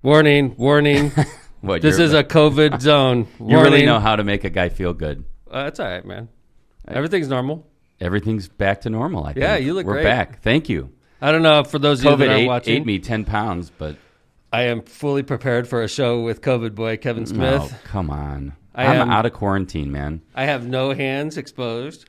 Warning. What, This is a COVID zone. Warning. You really know how to make a guy feel good. That's all right, man. Everything's normal. Everything's back to normal, I think. Yeah, you look We're great. back. Thank you. I don't know, for those of you that are COVID watching. ate me 10 pounds, but... I am fully prepared for a show with COVID boy Kevin Smith. Oh, come on. I'm out of quarantine, man. I have no hands exposed.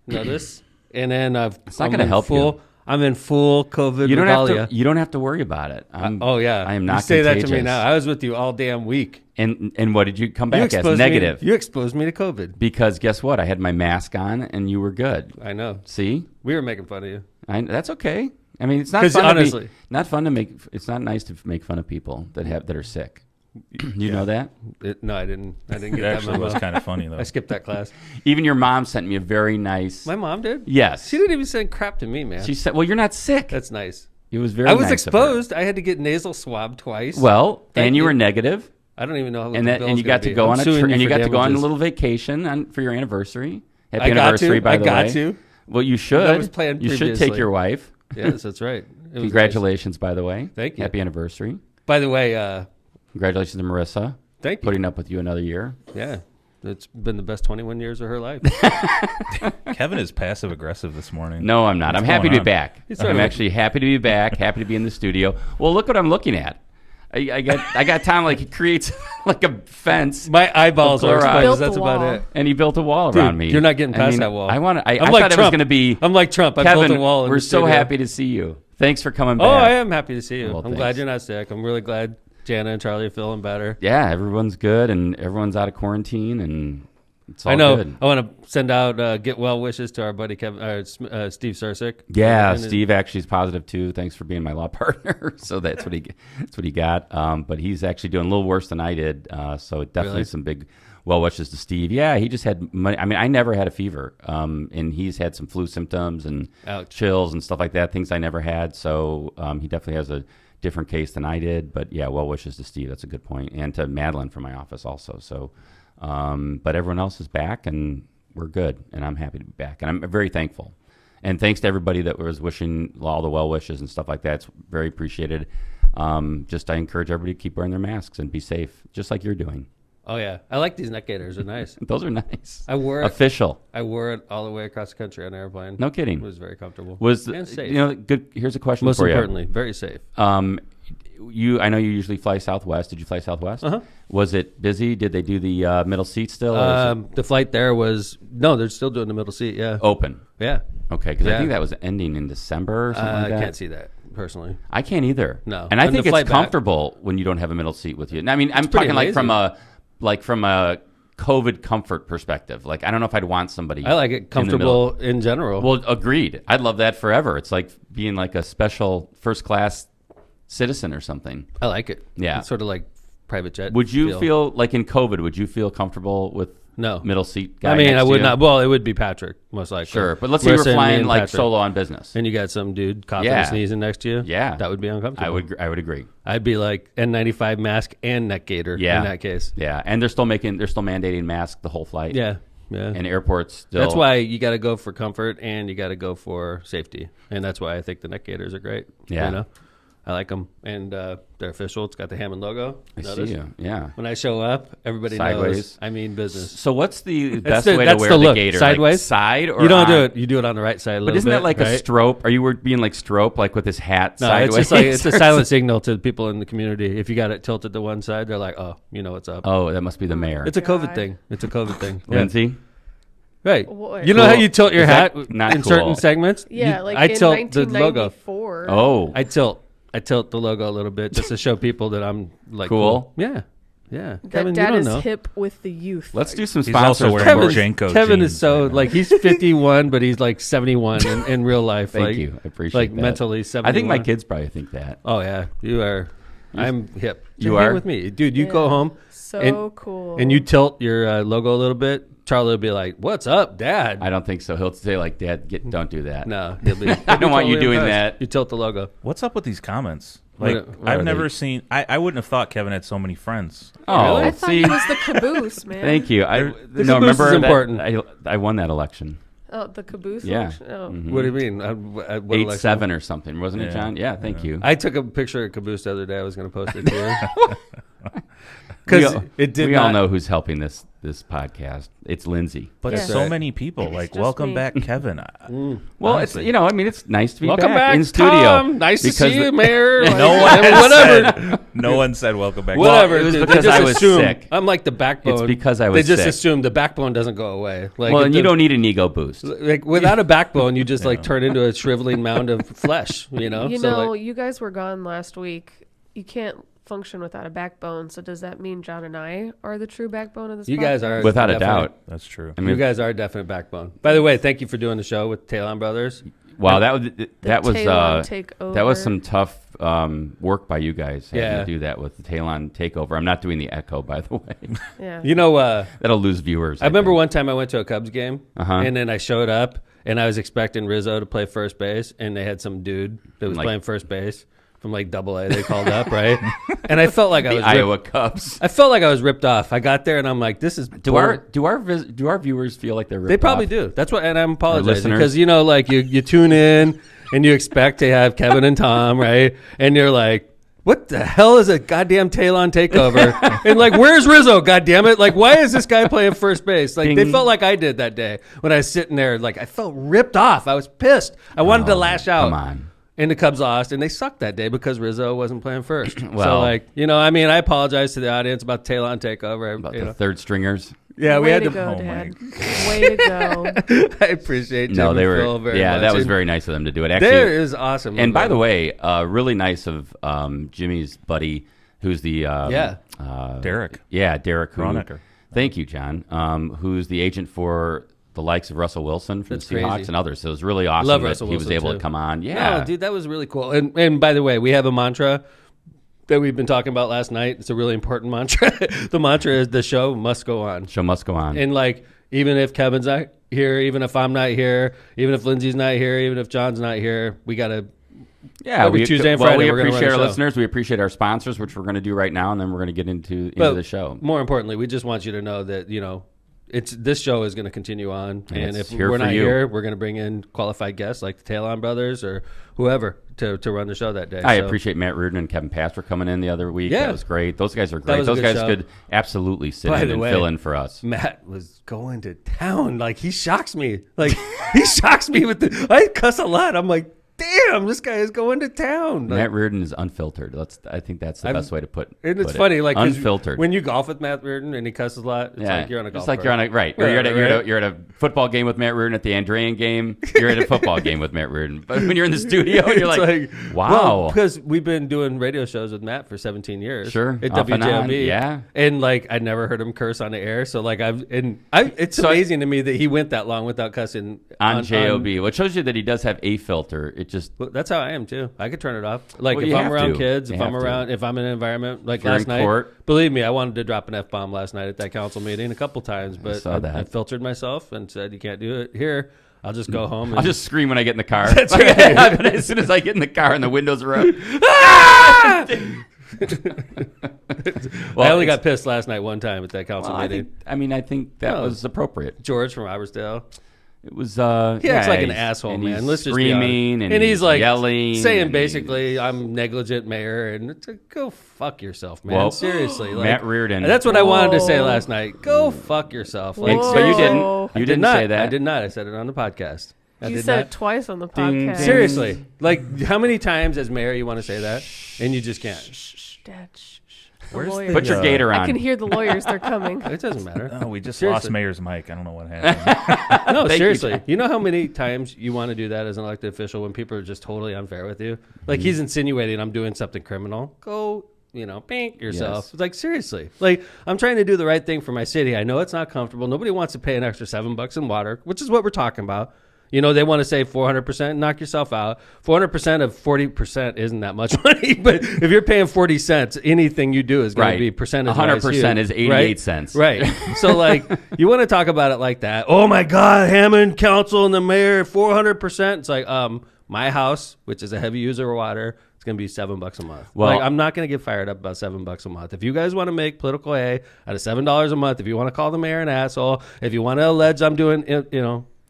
Notice. And then It's not going to help you. I'm in full COVID You regalia. don't have to worry about it. I am not you say contagious. that to me now. I was with you all damn week. And what did you come back as? Negative. You exposed me to COVID. Because guess what? I had my mask on and you were good. I know. See? We were making fun of you. That's okay. I mean, it's not fun honestly, it's not nice to make fun of people that are sick. You know that? No, I didn't get It that actually memo. was kind of funny, though. I skipped that class. Even your mom sent me a very nice... My mom did? Yes. She didn't even send crap to me, man. She said, well, you're not sick. That's nice. It was very I was nice of her. exposed. I had to get nasal swab twice. Well, Thank and you you. were negative. I don't even know how And you got to go on a little vacation for your anniversary. Happy anniversary, by the way. I got to. Well, you should. That was planned You should take previously. your wife. Yes, that's right. It was Congratulations, by the way. Thank you. Happy anniversary. nice. By the way, Congratulations to Marissa. thank you. Putting up with you another year. Yeah. It's been the best 21 years of her life. Kevin is passive aggressive this morning. No, I'm not. What's I'm happy to going be on? back. He's sort I'm of- actually happy to be back. Happy to be in the studio. Well, look what I'm looking at. I got Tom, like, he creates like a fence, My eyeballs are Built exposed. the That's about wall. it. and he built a wall Dude, around me. you're not getting past that wall. I I'm thought like it was Trump. going to be. I'm like Trump. I Kevin, built a wall. in we're the so studio. happy to see you. Thanks for coming back. Oh, I am happy to see you. Well, I'm glad thanks. you're not sick. I'm really glad Jana and Charlie are feeling better. Yeah, everyone's good, and everyone's out of quarantine, and it's all I know. good. I want to send out get well wishes to our buddy Steve Sursick. Yeah, And his- Steve actually is positive too. Thanks for being my law partner. So that's what he got. But he's actually doing a little worse than I did. So definitely Really? some big well wishes to Steve. Yeah, he just had money. I mean, I never had a fever, and he's had some flu symptoms and Ouch. chills and stuff like that. Things I never had. So he definitely has a different case than I did. But yeah, well wishes to Steve. That's a good point, and to Madeline from my office also. So. But everyone else is back, and we're good, and I'm happy to be back, and I'm very thankful. And thanks to everybody that was wishing all the well wishes and stuff like that. It's very appreciated. I encourage everybody to keep wearing their masks and be safe, just like you're doing. Oh yeah, I like these neck gaiters. They're nice. Those are nice. I wore it. Official. I wore it all the way across the country on an airplane. No kidding. It was very comfortable. And safe. good. Here's a question Most for you. importantly, very safe. I know you usually fly Southwest. Did you fly Southwest? Uh-huh. Was it busy? Did they do the middle seat still? Or is it The flight there was they're still doing the middle seat. Yeah. open? Yeah. Okay, because I Yeah. think that was ending in December or something like I that. can't see that personally. I can't either. No. And I And think the it's flight back- comfortable when you don't have a middle seat with you. I mean, I'm pretty talking like amazing. from a COVID comfort perspective. Like, I don't know if I'd want somebody. I like it comfortable in general. Well, agreed. I'd love that forever. It's like being like a special first class citizen or something. I like it. Yeah. It's sort of like private jet. Would you feel like in COVID? Would you feel comfortable with No. middle seat guy? I mean, next I to would you? not. Well, it would be Patrick most likely. Sure, but let's say you were Marissa, me, flying and like Patrick. solo on business. and you got some dude coughing Yeah. and sneezing next to you. Yeah. That would be uncomfortable. I would agree. I'd be like N95 mask and neck gaiter Yeah. in that case. Yeah, and they're still mandating masks the whole flight. Yeah. Yeah. And airports still. That's why you got to go for comfort and you got to go for safety. And that's why I think the neck gaiters are great. Yeah. You know? I like them. And they're official. It's got the Hammond logo. I Notice? see you. Yeah. When I show up, everybody Sideways. knows I mean business. So what's the That's best way to that's wear the the look. gaiter? Sideways? Like side or you don't on? do it. You do it on the right side a little But isn't bit, that like a right? strobe? Are you being like strobe, like with his hat No, sideways? it's just like it's a or silent something? signal to people in the community. If you got it tilted to one side, they're like, "Oh, you know what's up." Oh, that must be the mayor. It's a COVID God. thing. It's a COVID thing. Yeah. Lindsay? Right. What? You know how Cool. you tilt your Is that hat not in cool? certain segments? Yeah, You- like I in tilt the logo. 1994. Oh. I tilt the logo a little bit just to show people that I'm like Cool. Yeah. Yeah. That Kevin, you dad don't is know. hip with the youth. Let's do some He's also sponsors. wearing Kevin's- Borjenko Kevin jeans is so right now. like he's 51, but he's like 71 in real life. Thank like, you. I appreciate like that. mentally 71. I think my kids probably think that. Oh yeah, you are. I'm hip. You Hang are? with me, dude. You Yeah. go home So and- cool. and you tilt your logo a little bit. Charlie will be like, "What's up, Dad?" I don't think so. He'll say like, "Dad, don't do that." No, he'll be. I don't want you doing impressed. that. You tilt the logo. What's up with these comments? Like, What are I've they? never seen. I wouldn't have thought Kevin had so many friends. Oh, I thought see, he was the caboose, man. no, caboose remember is that- important. I won that election. Oh, the caboose? Yeah. election? Oh. Mhm. What do you mean? What 8-7 or something, wasn't it, John? Yeah, thank you. I took a picture of Caboose the other day. I was going to post it too. Because it did we not. all know who's helping this podcast. It's Lindsay. But Yeah. so right. many people. Like, just welcome me. back, Kevin. Well, Honestly. it's nice to be Welcome back in studio. Tom. Nice to see you, Mayor. No Like, one has whatever. said. No one said welcome back. Whatever. it was They because just I was assume, sick. I'm like the backbone. It's because I They was just sick. assume the backbone doesn't go away. Like, Well, if and you don't need an ego boost. like without a backbone, you just like turn into a shriveling mound of flesh. You know. You So, know, like, you guys were gone last week. You can't function without a backbone. So does that mean John and I are the true backbone of this you podcast? guys are Without a definite- doubt. That's true. I You mean, guys are a definite backbone. By the way, thank you for doing the show with Talon Brothers. wow, that was Talon takeover. that was some tough work by you guys having Yeah. to do that with the Talon takeover. I'm not doing the echo, by the way. Yeah. You know, That'll lose viewers. I remember think. one time I went to a Cubs game, Uh-huh. and then I showed up, and I was expecting Rizzo to play first base, and they had some dude that was Like- playing first base from like Double-A. They called up, right? And I felt like I the was Iowa Cubs. I felt like I was ripped off. I got there, and I'm like, this is Do our viewers feel like they're ripped They probably off? do. That's what, and I'm apologizing listeners? because you know, like you tune in and you expect to have Kevin and Tom, right? And you're like, what the hell is a goddamn Talon takeover? And like, where's Rizzo? God damn it! Like, why is this guy playing first base? Like, they Ding. felt like I did that day when I was sitting there. Like, I felt ripped off. I was pissed. I wanted to lash out. Come on. And the Cubs lost, and they sucked that day because Rizzo wasn't playing first. So, Well- like, you know, I mean, I apologize to the audience about the Talon takeover. About You the know. third stringers. Yeah, we Way had to to. go, Oh, Dad. my Way to go. I appreciate Jim No, they and were. Phil very much. That was And very nice of them to do it. There Actually, is awesome. and by the way, really nice of Jimmy's buddy, who's the Derek. Yeah, Derek Kronecker. Thank you, John. Who's the agent for the likes of Russell Wilson from That's the Seahawks crazy. and others. So it was really awesome Love that Russell he was Wilson, able too. to come on. Yeah, No, dude, that was really cool. And by the way, we have a mantra that we've been talking about last night. It's a really important mantra. The mantra is the show must go on. show must go on. And like, even if Kevin's not here, even if I'm not here, even if Lindsay's not here, even if John's not here, we got to. Yeah, Every Tuesday and Friday, we we're gonna appreciate run our a show. listeners. We appreciate our sponsors, which we're going to do right now, and then we're going to get into But the show. More importantly, we just want you to know that, you know, this show is going to continue on, and it's if here we're for not you. here, we're going to bring in qualified guests like the Talon Brothers or whoever to run the show that day. I So- appreciate Matt Rudin and Kevin Pastrick coming in the other week. Yeah. That was great. Those guys are That great. was a Those good guys show. could absolutely sit By in the and way, fill in for us. Matt was going to town. Like, he shocks me. Like, he shocks me with the. I cuss a lot. I'm like, damn, this guy is going to town. Like, Matt Reardon is unfiltered. I think that's the best way to put and it's put funny, it. like 'cause unfiltered. when you golf with Matt Reardon and he cusses a lot, it's like you're on a golf It's like cart. you're on a right. Or you're at a football game with Matt Reardon at the Andrean game. You're at a football game with Matt Reardon. But when you're in the studio, you're It's like, wow. because we've been doing radio shows with Matt for 17 years. Sure, At off and on, WJOB. yeah. And like, I never heard him curse on the air. So like, it's amazing to me that he went that long without cussing on JOB, which shows you that he does have a filter. It just Well, that's how I am too. I could turn it off. Like Well, if you I'm have around to. kids, You if I'm have to. around, if I'm in an environment like If you're last in night. court. Believe me, I wanted to drop an F-bomb last night at that council meeting a couple times, but saw that. I filtered myself and said, "You can't do it here. I'll just go home." I'll And just scream when I get in the car. That's Like, right. as soon as I get in the car and the windows are up. I only got pissed last night one time at that council Well, meeting. I think that No. was appropriate. George from Robertsdale. It was. He acts like an he's- asshole, and man. he's Let's just be screaming honest. and he's like yelling, saying and basically, "I'm negligent mayor," and it's like, go fuck yourself, man. Well, Seriously, like, Matt Reardon. That's what I wanted to say Whoa. last night. Go fuck yourself. Whoa. But you didn't. Whoa. You I did didn't not say that. I did not. I said it on the podcast. I You did said not. it twice on the Ding, podcast. ding. Seriously, like how many times as mayor you want to say that, and you just can't. Shh, Dad. Shh. The Where's lawyers. Put your Yeah. gator on. I can hear the lawyers. They're coming. It doesn't matter. Oh, we just Seriously. lost Mayor's mic. I don't know what happened. No, Thank you, seriously. John. You know how many times you want to do that as an elected official when people are just totally unfair with you? Like he's insinuating I'm doing something criminal. Go, pink yourself. Yes. It's like, seriously. Like, I'm trying to do the right thing for my city. I know it's not comfortable. Nobody wants to pay an extra $7 in water, which is what we're talking about. They want to save 400%, knock yourself out. 400% of 40% isn't that much money, but if you're paying 40 cents, anything you do is going Right. to be percentage. 100% is 88 right? cents. Right. So, like, you want to talk about it like that. Oh, my God, Hammond Council and the mayor, 400%. It's like, my house, which is a heavy user of water, it's going to be $7 a month. Well- like, I'm not going to get fired up about $7 a month. If you guys want to make political hay out of $7 a month, if you want to call the mayor an asshole, if you want to allege I'm doing,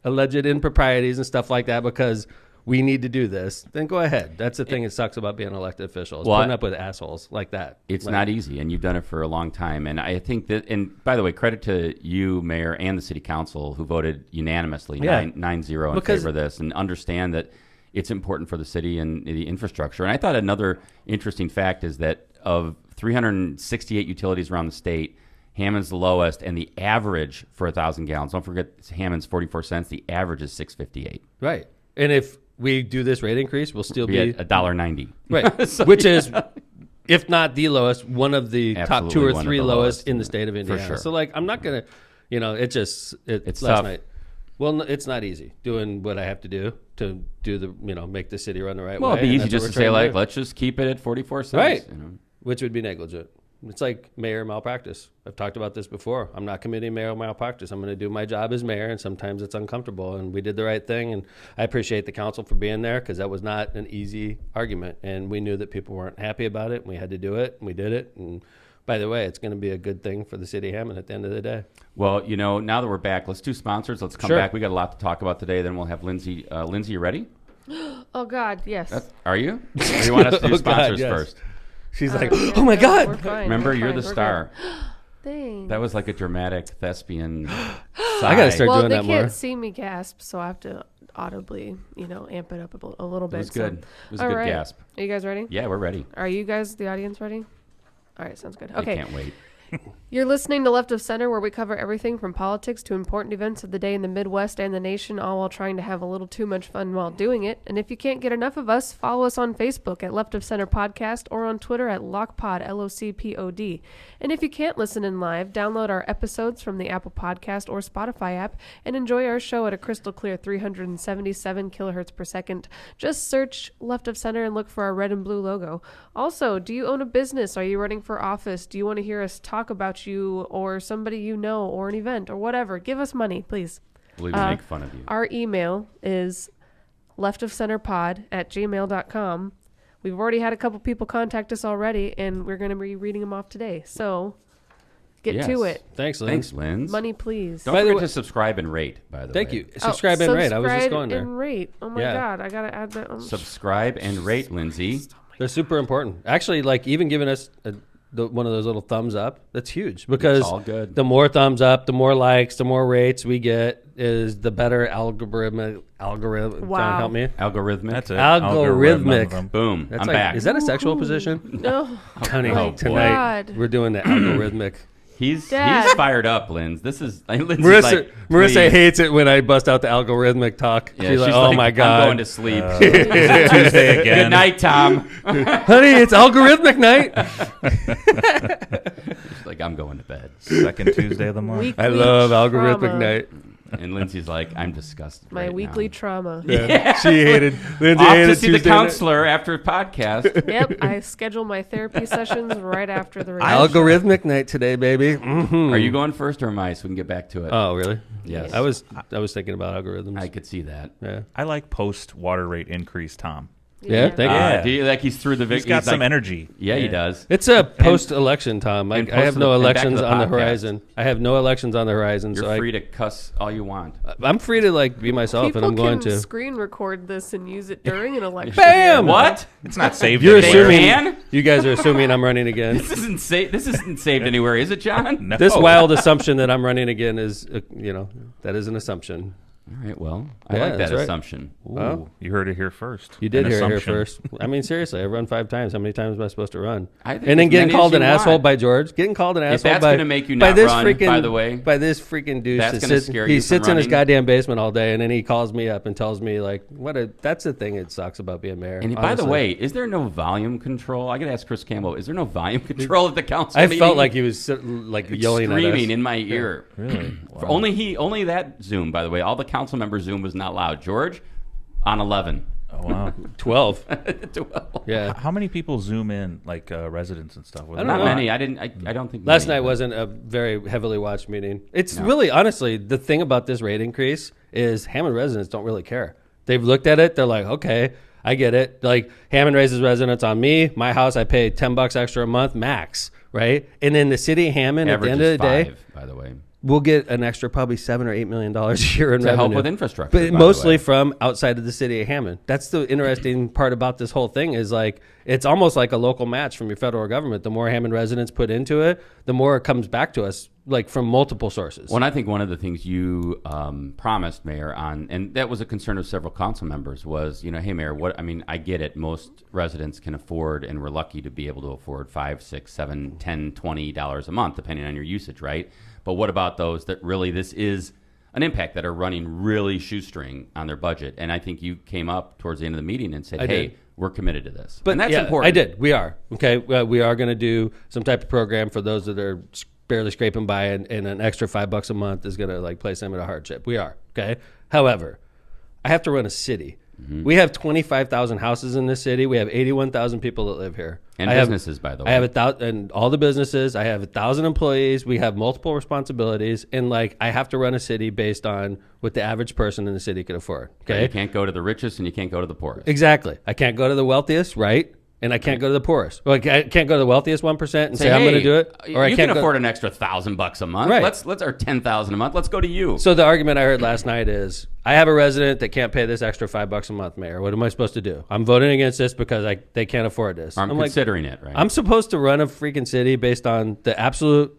alleged improprieties and stuff like that because we need to do this, then go ahead. That's the thing that sucks about being an elected official, is putting up with assholes like that. It's not easy, and you've done it for a long time. And I think that, and by the way, credit to you, Mayor, and the City Council, who voted unanimously 9-0 in favor of this, and understand that it's important for the city and the infrastructure. And I thought another interesting fact is that of 368 utilities around the state, Hammond's the lowest, and the average for 1,000 gallons, don't forget Hammond's 44 cents, the average is $6.58. Right. And if we do this rate increase, we'll still be at $1.90. Right. So, which is, if not the lowest, one of the top 2 or 3 lowest in the state of Indiana. For sure. So, like, I'm not going to, it's it's last tough. night. Well, it's not easy doing what I have to do make the city run the right way. Well, it'd be and easy that's just what to we're say, trying to like, do. let's just keep it at 44 cents. Right. You know? Which would be negligent. It's like mayor malpractice. I've talked about this before. I'm not committing mayor malpractice. I'm going to do my job as mayor, and sometimes it's uncomfortable. And we did the right thing, and I appreciate the council for being there because that was not an easy argument. And we knew that people weren't happy about it, and we had to do it, and we did it. And by the way, it's going to be a good thing for the city of Hammond at the end of the day. Well, now that we're back, let's do sponsors. Let's come back. We got a lot to talk about today. Then we'll have Lindsay. Lindsay, you ready? Oh God, yes. Are you? Or you want us to do Oh, God, sponsors yes. first? She's like, Yeah, oh my no, God. we're fine, Remember, we're you're fine, the we're star. good. Thanks. That was like a dramatic thespian sigh. I got to start Well, doing they that can't more. see me gasp, so I have to audibly, amp it up a little bit. It was so- good. It was a All good right. gasp. Are you guys ready? Yeah, we're ready. Are you guys, the audience, ready? All right, sounds good. I Okay. can't wait. You're listening to Left of Center, where we cover everything from politics to important events of the day in the Midwest and the nation, all while trying to have a little too much fun while doing it. And if you can't get enough of us, follow us on Facebook at Left of Center Podcast or on Twitter at LoC Pod, LOCPOD. And if you can't listen in live, download our episodes from the Apple Podcast or Spotify app and enjoy our show at a crystal clear 377 kilohertz per second. Just search Left of Center and look for our red and blue logo. Also, do you own a business? Are you running for office? Do you want to hear us talk about you or somebody you know or an event or whatever? Give us money, please. We'll even make fun of you. Our email is leftofcenterpod@gmail.com. We've already had a couple people contact us already, and we're going to be reading them off today. So get to Yes. it. Thanks, Lynn. Thanks, Linz. Money, please. Don't By the forget way- to subscribe and rate, by the way. Thank you. Subscribe and rate. I was just going there. And rate. Oh my Yeah. God, I got to add that. Subscribe and rate, Lindsay. They're super important. Actually, like even giving us one of those little thumbs up, that's huge because all good. the more thumbs up, the more likes, the more rates we get is the better algorithm. Wow. John, help me. Algorithmic. That's it. Algorithmic. Boom. That's I'm like, back. Is that a sexual position? No. Honey, Oh, boy. tonight God. we're doing the algorithmic. He's Dad. fired up, Linz. Lindsay's Marissa like, Marissa please. hates it when I bust out the algorithmic talk. Yeah, she's like, oh my God. I'm going to sleep. Tuesday again. Good night, Tom. Honey, it's algorithmic night. She's like, I'm going to bed. Second Tuesday of the month. Weekly I love algorithmic trauma. night. And Lindsay's like, I'm disgusted. My right weekly now. trauma. Yeah. She hated Lindsay Off hated to see the Tuesday night. counselor after a podcast. Yep, I schedule my therapy sessions right after the radio. Algorithmic night today, baby. Mm-hmm. Are you going first or am I? So we can get back to it. Oh, really? Yes. I was thinking about algorithms. I could see that. Yeah. I like post water rate increase, Tom. Yeah, thank you. Yeah. Do you like he's through the He's got some like, energy. Yeah, he does. It's a post-election, Tom. I and have no and back to elections the on the podcast. horizon. I have no elections on the horizon, You're so free to cuss all you want. I'm free to like be myself, People and I'm going can to. screen record this and use it during an election. Bam! What? It's not saved. You're anywhere. assuming. Man? You guys are assuming I'm running again. This isn't saved anywhere, is it, John? No. This wild assumption that I'm running again is, that is an assumption. All right. Well, I Yeah, like that that's right. assumption. Ooh, Well, you heard it here first. You did An hear it here assumption. first. I mean, seriously, I run 5 times. How many times am I supposed to run? I think And then as getting many called as an you asshole want. by George, getting called an asshole that's by gonna make you by not this run, freaking, by the way. by this freaking douche. That's that gonna sits, scare he you sits from in his running. goddamn basement all day, and then he calls me up and tells me like, that's the thing that sucks about being mayor. And by the honestly. way, is there no volume control? I got to ask Chris Campbell. Is there no volume control at the council I meeting? felt like he was like yelling at screaming us. in my ear. Really? For only that Zoom, by the way. All the council member Zoom was not loud. George, on 11. Oh, wow. 12. 12. Yeah. How many people zoom in, like residents and stuff? I don't Not know. many. I don't think Last many, night but- wasn't a very heavily watched meeting. It's really, honestly, the thing about this rate increase is Hammond residents don't really care. They've looked at it. They're like, okay, I get it. Like Hammond raises residents on me. My house, I pay $10 extra a month max, right? And then the city of Hammond Average at the end is of the day, 5, by the way. we'll get an extra probably $7 or $8 million a year in To revenue. help with infrastructure. But by mostly the way. from outside of the city of Hammond. That's the interesting part about this whole thing is like it's almost like a local match from your federal government. The more Hammond residents put into it, the more it comes back to us, like from multiple sources. Well, and I think one of the things you promised, Mayor, and that was a concern of several council members, was, hey, Mayor, I get it. Most residents can afford, and we're lucky to be able to afford $5, $6, $7, $10, $20 a month, depending on your usage, right? But what about those that really this is an impact, that are running really shoestring on their budget? And I think you came up towards the end of the meeting and said, hey, we're committed to this. But and that's yeah, important. I did. We are. Okay. We are going to do some type of program for those that are barely scraping by, and an extra $5 a month is going to like place them at a hardship. We are. Okay. However, I have to run a city. Mm-hmm. We have 25,000 houses in this city. We have 81,000 people that live here. And businesses, by the way. I have 1,000, and all the businesses. I have 1,000 employees. We have multiple responsibilities, and like I have to run a city based on what the average person in the city can afford. Okay, you can't go to the richest and you can't go to the poorest. Exactly. I can't go to the wealthiest, right? And I can't go to the poorest. Well, I can't go to the wealthiest 1% and say I'm going to do it. Or I can't afford an extra $1,000 a month. Right. Let's or $10,000 a month. Let's go to you. So the argument I heard last night is, I have a resident that can't pay this extra $5 a month, Mayor. What am I supposed to do? I'm voting against this because they can't afford this. I'm considering it, right? I'm supposed to run a freaking city based on the absolute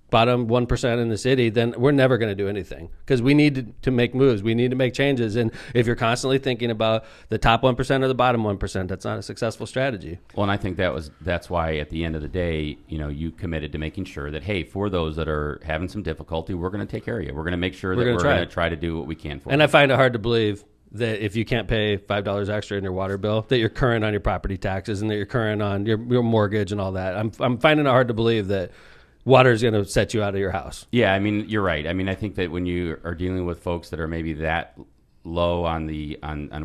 bottom 1% in the city. Then we're never going to do anything, because we need to make moves. We need to make changes. And if you're constantly thinking about the top 1% or the bottom 1%, that's not a successful strategy. Well, and I think that's why at the end of the day, you committed to making sure that, hey, for those that are having some difficulty, we're going to take care of you. We're going to make sure that we're going to try to do what we can for you. And I find it hard to believe that if you can't pay $5 extra in your water bill, that you're current on your property taxes and that you're current on your mortgage and all that. I'm finding it hard to believe that water is going to set you out of your house. Yeah, you're right. I think that when you are dealing with folks that are maybe that low on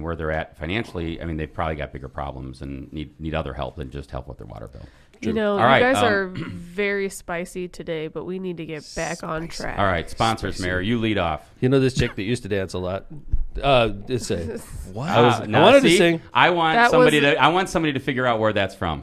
where they're at financially, they've probably got bigger problems and need other help than just help with their water bill. True. You guys are very spicy today, but we need to get back on track. All right, sponsors, Mayor, you lead off. This chick that used to dance a lot. What? I wanted to sing. I want somebody to figure out where that's from.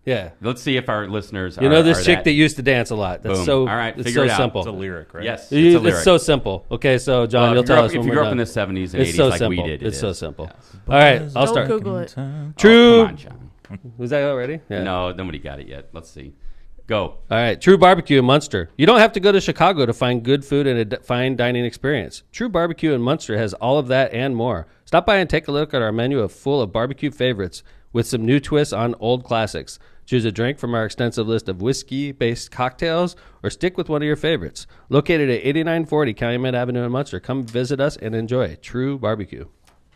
Yeah. Let's see if our listeners this chick that used to dance a lot. That's Boom. so, all right, it's figure so it out. simple. It's a lyric, right? Yes, it's a lyric. It's so simple. Okay, so John, you'll tell us when if you we're grew up done. in the 70s and It's 80s so like simple. we did. It's so simple. Yes. All right, I'll start. Don't Google it. True. Oh, come on, John. Was that already? Yeah. No, nobody got it yet. Let's see. Go. All right. True Barbecue in Munster. You don't have to go to Chicago to find good food and a fine dining experience. True Barbecue in Munster has all of that and more. Stop by and take a look at our menu full of barbecue favorites with some new twists on old classics. Choose a drink from our extensive list of whiskey-based cocktails or stick with one of your favorites. Located at 8940 Calumet Avenue in Munster. Come visit us and enjoy True Barbecue.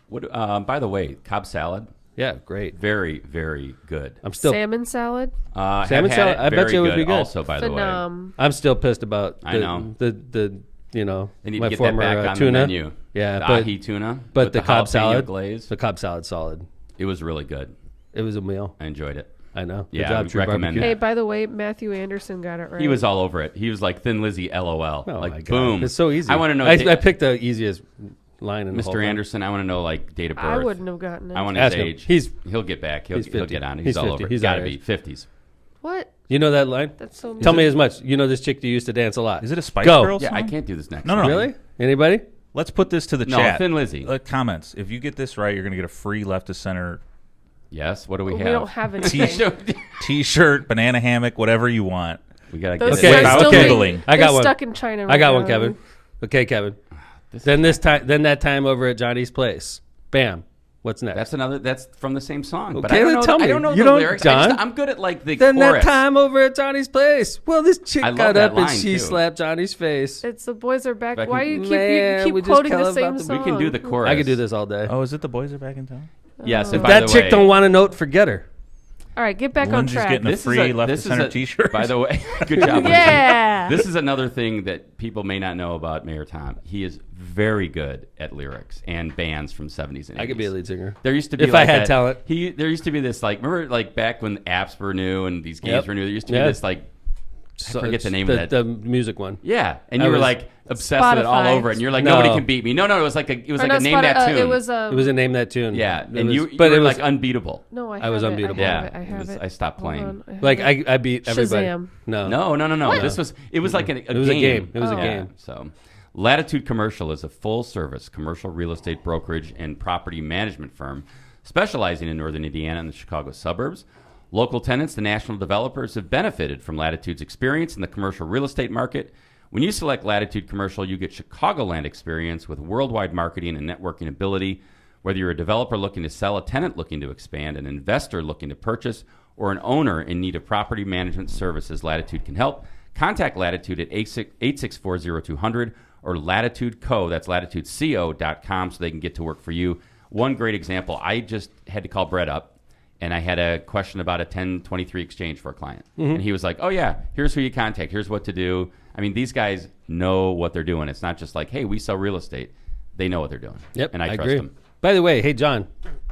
By the way, Cobb salad. Yeah, great. Very, very good. I'm still salmon salad. Salmon salad. I bet you it would be good. Also, by the way, I'm still pissed about I know the they need my to get former that back on tuna. the menu. Yeah, the ahi tuna, but with the Cobb jalapeno salad glaze. The Cobb salad solid. It was really good. It was a meal. I enjoyed it. I know. Yeah, Good job, I would True recommend Barbecue. that. Hey, by the way, Matthew Anderson got it right. He was all over it. He was like Thin Lizzy, LOL. Oh like my God. boom. It's so easy. I want to know. I picked the easiest line in the whole Mr. thing. Anderson, I want to know like date of birth. I wouldn't have gotten it. I want his Ask him. age. He'll get back. He'll get on it. He's all 50. over it. He's Got to our be age. 50s. What? You know that line? That's so. Tell me as much. This chick that used to dance a lot. Is it a Spice Go. Girls Yeah, song? I can't do this next. No. Really? Anybody? Let's put this to the No, chat. Thin Lizzy. Comments. If you get this right, you're going to get a free left to center Yes. What do we We have? don't have anything. T-shirt, banana hammock, whatever you want. We gotta Those get Okay. it. are Without still Googling. being- I got they're one. stuck in China. I got right one, now. Kevin. Okay, Kevin. Then that time over at Johnny's place. Bam. What's next? That's from the same song. But Okay, I don't then know. tell me. I don't know You the don't, lyrics. John? I'm good at like the Then chorus. that time over at Johnny's place. Well, this chick I love got that up and line, she too. slapped Johnny's face. It's the boys are back. Back Why in- you Man, keep we just quoting tell the about same the- song? We can do the chorus. I could do this all day. Oh, is it the boys are back in town? Yes. If And by that the chick way, don't want a note, forget her. All right, get back on Lindsay's track. getting a free left to center T-shirt. By the way, good job. Lindsay. Yeah. This is another thing that people may not know about Mayor Tom. He is very good at lyrics and bands from 70s and 80s. I could be a lead singer. There used to be If like I had that- talent. There used to be this like remember like back when apps were new and these games Yep. were new. There used to be Yeah. this like forget the name of that. The music one. Yeah, and you were like obsessed with it all Spotify. over, and you're like, No. nobody can beat me. No, it was like a name that tune. It was It was a name that tune. yeah, It and was, you but were it was like unbeatable. No, I was unbeatable. I have it. I stopped Hold playing. on, I have like it. I beat everybody. Shazam. No. No. It was like a It was a game. It was a game. So, Latitude Commercial is a full-service commercial real estate brokerage and property management firm specializing in northern Indiana and the Chicago suburbs. Local tenants and national developers have benefited from Latitude's experience in the commercial real estate market. When you select Latitude Commercial, you get Chicagoland experience with worldwide marketing and networking ability. Whether you're a developer looking to sell, a tenant looking to expand, an investor looking to purchase, or an owner in need of property management services, Latitude can help. Contact Latitude at 864-0200 or LatitudeCo, that's latitudeco.com, so they can get to work for you. One great example, I just had to call Brett up, and I had a question about a 1023 exchange for a client. And he was like, oh, yeah, here's who you contact. Here's what to do. I mean, these guys know what they're doing. It's not just like, hey, we sell real estate. They know what they're doing. Yep, and I trust agree. them. By the way, hey, John,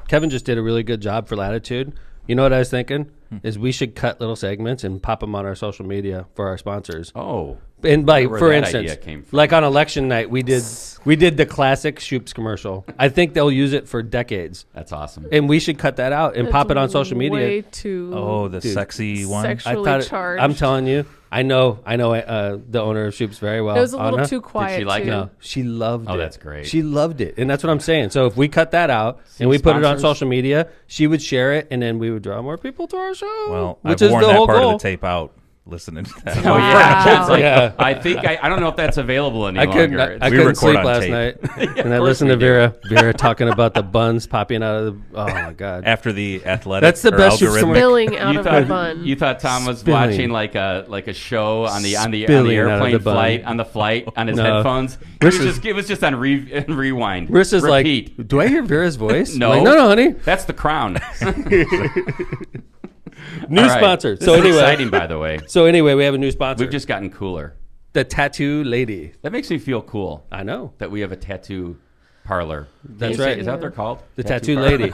Kevin just did a really good job for Latitude. You know what I was thinking? Is we should cut little segments and pop them on our social media for our sponsors. Oh. And like, Where for that instance, idea came from. like on election night, we did the classic Shoop's commercial. I think they'll use it for decades. That's awesome. And we should cut that out and pop it on social media. Way too Oh, the sexy one. sexually charged. I'm telling you, I know the owner of Shoop's very well. It was a little Anna. too quiet. Did she like too. it? No, she loved it. Oh, that's great. She loved it. And that's what I'm saying. So if we cut that out and we put it on sponsors? social media, she would share it and then we would draw more people to our show. Well, which I've is worn the that whole part goal. of the tape out listening to that. Oh, Wow. yeah. It's like, Yeah. I think, I don't know if that's available any I couldn't, longer. I We couldn't record sleep on last tape. night. And I course listened to we do. Vera talking about the buns popping out of the, oh my God. After the athletic That's the or best you've algorithmic. Spilling out You of thought, a bun. you thought Tom was Spilling. watching like a show on the Spilling out of airplane the bun. flight on the flight on his No. headphones. It was just on rewind. Marissa's Repeat. like, do I hear Vera's voice? No. Like, no, honey. That's the crown. New All right. sponsor. This So is anyway, exciting, by the way. we have a new sponsor. We've just gotten cooler. the Tattoo Lady. That makes me feel cool I know. that we have a tattoo parlor. That's Is that- right. Is that what they're called? The Tattoo parlor? Lady.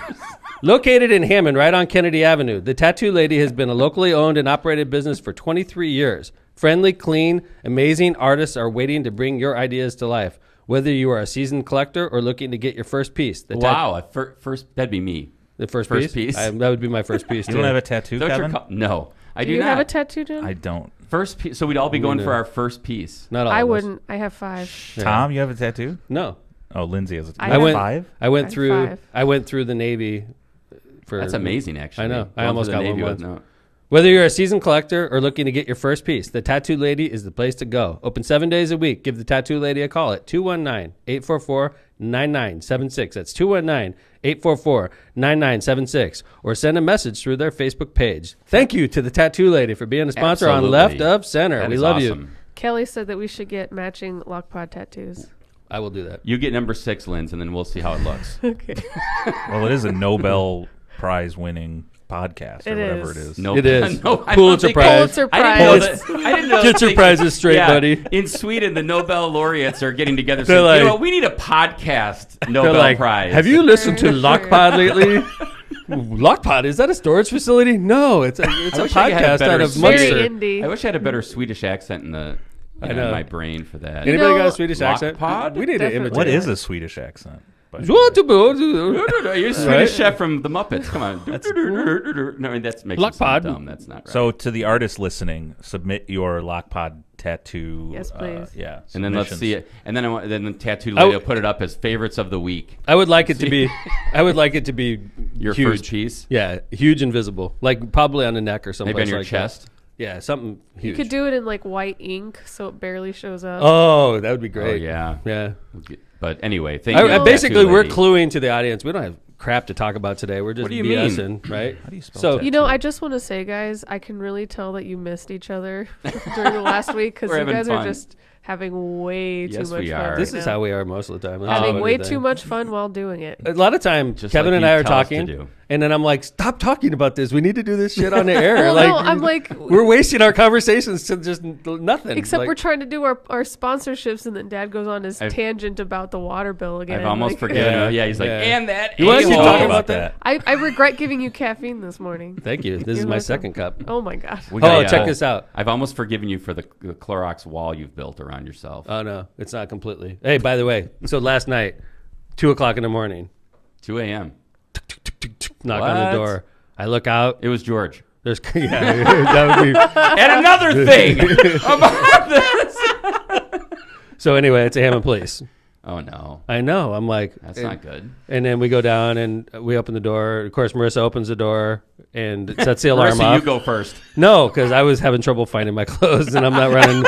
Located in Hammond, right on Kennedy Avenue, the Tattoo Lady has been a locally owned and operated business for 23 years. Friendly, clean, amazing artists are waiting to bring your ideas to life. Whether you are a seasoned collector or looking to get your first piece. Wow. First, that'd be me. The first First piece? piece. That would be my first piece, You too. don't have a tattoo, Is that what you're Kevin? call- No, I Do do you not. have a tattoo, John? I don't. First piece. So we'd all be going neither. for our first piece. Not all I of us. wouldn't. I have 5. Yeah. Tom, you have a tattoo? No. Oh, Lindsay has a I tattoo. have went 5? I went I have through 5. I went through the Navy for That's amazing, actually. I know. I Going almost for the got one Navy once. with no- Whether you're a seasoned collector or looking to get your first piece, the Tattoo Lady is the place to go. Open 7 days a week. Give the Tattoo Lady a call at 219-844-9976. That's 219-844-9976. Or send a message through their Facebook page. Thank you to the Tattoo Lady for being a sponsor on Absolutely. Left of Center. That We is love awesome. you. Kelly said that we should get matching LoC Pod tattoos. I will do that. You get number 6, Linz, and then we'll see how it looks. Okay. Well, it is a Nobel Prize winning podcast or It whatever is. it is. No, It is. No, I don't Pulitzer think- Prize. Pulitzer I didn't Prize. know that. I didn't know Get your they- prizes straight, buddy. In Sweden, the Nobel laureates are getting together. They're Saying, like- you know what, we need a podcast They're Nobel like, Prize. have you listened to Sure. LoC Pod lately? LoC Pod, is that a storage facility? No, it's a wish I had a podcast better out of Very Very Munster. indie. I wish I had a better Swedish accent in the in know. my brain for that. Anybody know, got a Swedish LoC accent? Pod? We need to Definitely. imitate. What it. is a Swedish accent? By the way? You're a Swedish Right? chef from the Muppets. Come on. No, I mean, that makes LoC it sound Pod. dumb. That's not right. So, to the artists listening, submit your LoC Pod tattoo. Yes, please. Yeah. and then let's submissions. see it. And then then the tattoo lady will put it up as favorites of the week. I would like it to be. I would like it to be Your huge. first piece. Yeah, huge and visible, like probably on the neck or something. Maybe on your like chest. That. Yeah, something huge. You could do it in like white ink so it barely shows up. Oh, that would be Oh, great. yeah. Yeah. But anyway, thank you. Basically, tattoo we're lady. cluing to the audience. We don't have crap to talk about today. We're just What do you BSing, right? How do you spell So tattoo? You know, I just want to say, guys, I can really tell that you missed each other during the last week because We're you having guys fun. are just having way too Yes, much we fun. are. right This is now. how we are most of the time. Having way Everything. too much fun while doing it. A lot of time, Just Kevin like and you I are tell us to talking, do. and then I'm like, "Stop talking about this. We need to do this shit on the air." Well, like, no, I'm like, we're wasting our conversations to just nothing. except Like, we're trying to do our sponsorships, and then Dad goes on his I've- tangent about the water bill again. I've almost like, forgiven Yeah, him. Yeah, he's like, yeah. and that. You wanna keep a-hole." talking about that? I regret giving you caffeine this morning. Thank you. This is You're my welcome. second cup. Oh my god. We Oh, got- check this out. I've almost forgiven you for the Clorox wall you've built around yourself. Oh no, it's not completely. Hey, by the way, so last night, 2:00 in the morning, 2 a.m. knock on the What? door. I look out. It was George. There's that would be. And another thing about this. So anyway, it's a Hammond police. Oh no, I know. I'm like, that's not good. And then we go down and we open the door. Of course, Marissa opens the door and sets the alarm Marissa, off. you go first. No, because I was having trouble finding my clothes and I'm not running.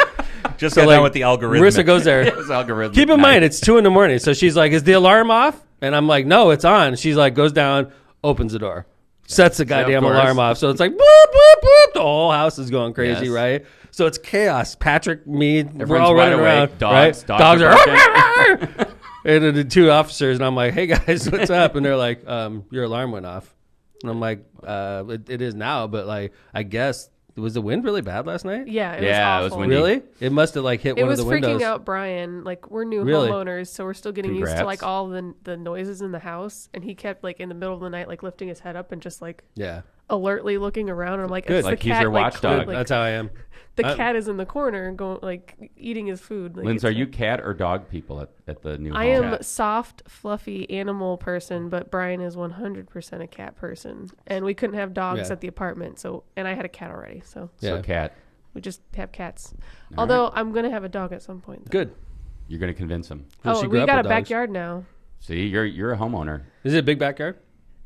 Just So, got like, down with the algorithm. Marissa goes there. It was algorithmic. Keep in night. mind, it's 2 a.m. So she's like, "Is the alarm off?" And I'm like, "No, it's on." She's like, goes down, opens the door, sets the goddamn course. alarm off. So it's like, boop, boop, boop. The whole house is going crazy, Yes. right? So it's chaos. Patrick, me, we're Everyone's all wide running awake. around. Dogs right? Dogs are are. And then the 2 officers, and I'm like, "Hey guys, what's up?" And they're like, "Your alarm went off." And I'm like, it is now, but like, I guess, was the wind really bad last night? Yeah, it Yeah, it was was awful. windy. Really? It must have like hit It one was of the windows. freaking out Brian. Like, we're new Really? homeowners, so we're still getting used to Congrats. like all the noises in the house. And he kept like in the middle of the night, like lifting his head up and just like Yeah, alertly looking around. And I'm like, Good. it's Like the he's cat. their like, watchdog. like, that's how I am. the I'm- cat is in the corner and going like eating his food. Like, Linz, it's are you like- cat or dog people at the new I home? am soft, fluffy animal person, but Brian is 100% a cat person. And we couldn't have dogs Yeah. at the apartment, and I had a cat already, so So Yeah. cat. we just have cats. All Although I'm gonna have a dog at some point. Though. Good. You're going to convince him. Well, Oh, she grew we up got a with dogs. backyard now. See, you're a homeowner. Is it a big backyard?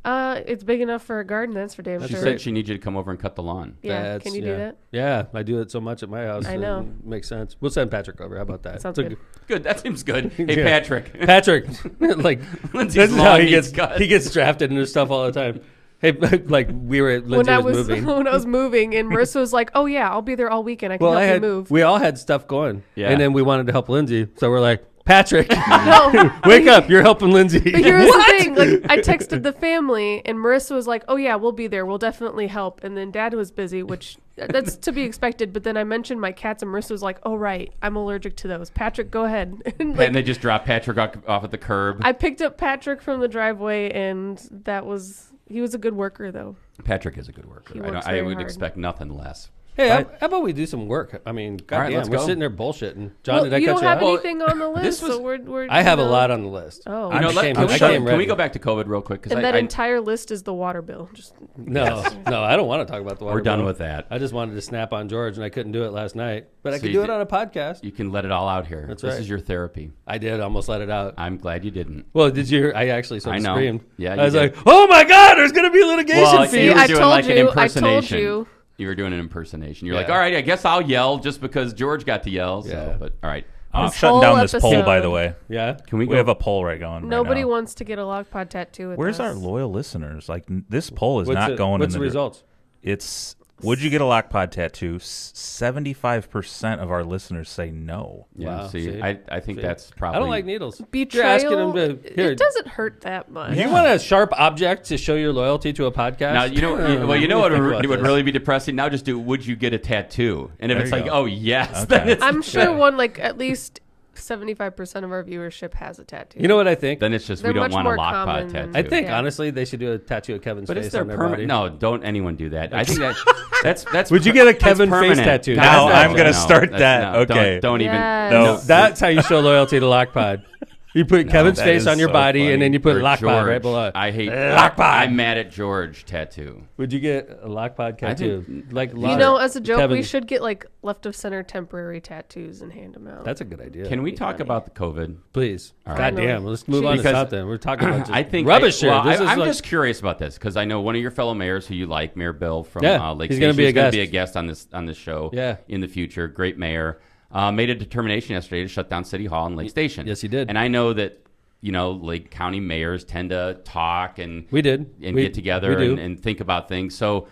It's big enough for a garden. That's for damn She sure. said she needs you to come over and cut the lawn. Yeah, That's- can you do that? Yeah, I do it so much at my house. I know. It makes sense. We'll send Patrick over. How about that? Sounds It's a good. Good. That seems good. Hey, Yeah. Patrick. Patrick, like Lindsay's this is how lawn he needs gets cut. he gets drafted into stuff all the time. Hey, like we were When Lindsay I was was moving. when I was moving, and Marissa was like, "Oh yeah, I'll be there all weekend. I can Well, help I had you move." we all had stuff going, Yeah. and then we wanted to help Lindsay, so we're like, Patrick, No, wake up! You're helping Lindsay. but here's the thing: like, I texted the family, and Marissa was like, "Oh yeah, we'll be there. We'll definitely help." And then Dad was busy, which that's to be expected. But then I mentioned my cats, and Marissa was like, "Oh right, I'm allergic to those." Patrick, go ahead. And, like, And they just dropped Patrick off at the curb. I picked up Patrick from the driveway, and he was a good worker though. Patrick is a good worker. He I, works I very would hard. expect nothing less. Hey, how about we do some work? I mean, All right, goddamn, let's we're go. sitting there bullshitting. John, Well, did I you cut don't you have out? anything on the list, this was- so we're I have a you know. lot on the list. Oh, I You know, came- can, I we came go, can we ready. go back to COVID real quick? Because and that entire list is the water bill. Just No, no, I don't want to talk about the water we're done bill. with that. I just wanted to snap on George, and I couldn't do it last night. But I So could you do it did- on a podcast. You can let it all out here. That's This right. is your therapy. I did almost let it out. I'm glad you didn't. Well, did you hear? I actually sort I of know. screamed. Yeah, I you was did. like, "Oh my God, there's going to be litigation Well, fee." you were I doing told like an you. I told impersonation. you. You were doing an impersonation. You're like, Yeah. all right, I guess I'll yell just because George got to yell. So, Yeah. but all right. I'm This shutting down whole this poll, by the episode. way. Yeah. Can we We go? have a poll right going. Nobody right now. wants to get a LoC Pod tattoo with Where's us. our loyal listeners? Like this poll is What's not it- going. What's in the results? It's would you get a LoC Pod tattoo? 75% of our listeners say no. yeah, Wow, see, see? I think See? that's probably. I don't like needles. Betrayal. You're asking them to here. It doesn't hurt that much. You want a sharp object to show your loyalty to a podcast? Now you know. Well, you know Let what me think about would this. really be depressing. Now just do. Would you get a tattoo? And if There it's you like, go. oh yes, Okay. then it's I'm sure one like at least 75% of our viewership has a tattoo. You know what I think? then it's just They're we don't much want a more LoC Pod common tattoo. than- I think Yeah. honestly they should do a tattoo of Kevin's but face it's their on their permanent. body. No, don't anyone do that. I think that's. Would you get a that's Kevin face permanent. tattoo? God, Now no, I'm gonna no, start that's- that. no, Okay. Don't even. Yes. No. That's how you show loyalty to LoC Pod. You put Kevin's that face is on your so body, funny. and then you put Or LoC Pod George. right below it. I hate LoC Pod. I'm mad at George tattoo. Would you get a LoC Pod I tattoo? think- Like You know, as a joke, we Kevin- should get like left of center temporary tattoos and hand them out. That's a good idea. Can we be talk funny. about the COVID? Please? All God right. damn. Let's move on to Because- something. We're talking about just I think rubbish here. Well, This is I'm like- just curious about this because I know one of your fellow mayors who you like, Mayor Bill from Yeah, Lake he's Station. gonna be a gonna guest. be a guest on this show. Yeah. in the future. Great mayor. Made a determination yesterday to shut down City Hall and Lake Station. Yes, he did. And I know that Lake County mayors tend to talk and We did. and We- get together we do. and think about things. So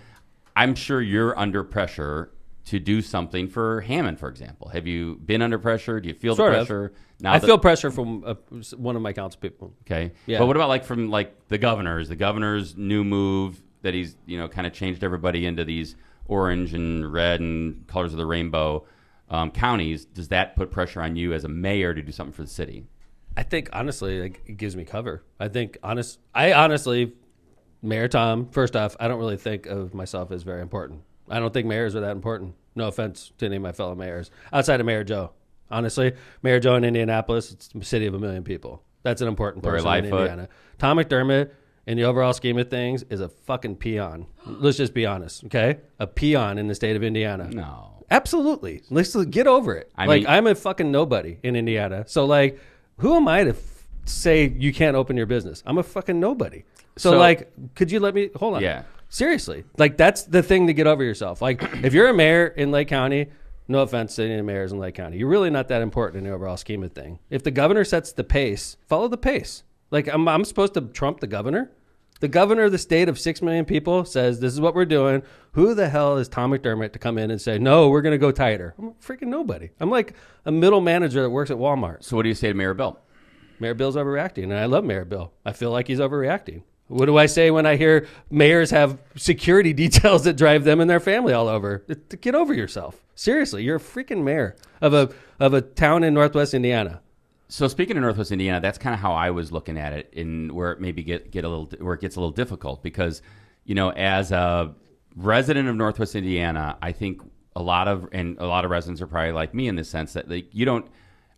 I'm sure you're under pressure to do something for Hammond, for example? Have you been under pressure? Do you feel Sort the of. pressure? I feel pressure from one of my council people. Okay. Yeah. But what about like from like the governor's new move that he's, kind of changed everybody into these orange and red and colors of the rainbow counties? Does that put pressure on you as a mayor to do something for the city? I think honestly, it gives me cover. I honestly, Mayor Tom, first off, I don't really think of myself as very important. I don't think mayors are that important. No offense to any of my fellow mayors outside of Mayor Joe. Honestly, Mayor Joe in Indianapolis, it's a city of 1 million people. That's an important person in Indiana. Tom McDermott, in the overall scheme of things, is a fucking peon. Let's just be honest, okay? A peon in the state of Indiana. No. Absolutely. Let's get over it. I'm a fucking nobody in Indiana. So, who am I to say you can't open your business? I'm a fucking nobody. So, could you let me... Hold on. Yeah. Seriously. That's the thing to get over yourself. If you're a mayor in Lake County... No offense to any of the mayors in Lake County. You're really not that important in the overall scheme of things. If the governor sets the pace, follow the pace. I'm supposed to trump the governor? The governor of the state of 6 million people says, this is what we're doing. Who the hell is Tom McDermott to come in and say, no, we're going to go tighter? I'm freaking nobody. I'm like a middle manager that works at Walmart. So what do you say to Mayor Bill? Mayor Bill's overreacting, and I love Mayor Bill. I feel like he's overreacting. What do I say when I hear mayors have security details that drive them and their family all over? Get over yourself. Seriously, you're a freaking mayor of a town in Northwest Indiana. So speaking of Northwest Indiana, that's kind of how I was looking at it, in where it maybe where it gets a little difficult because, as a resident of Northwest Indiana, I think a lot of residents are probably like me in the sense that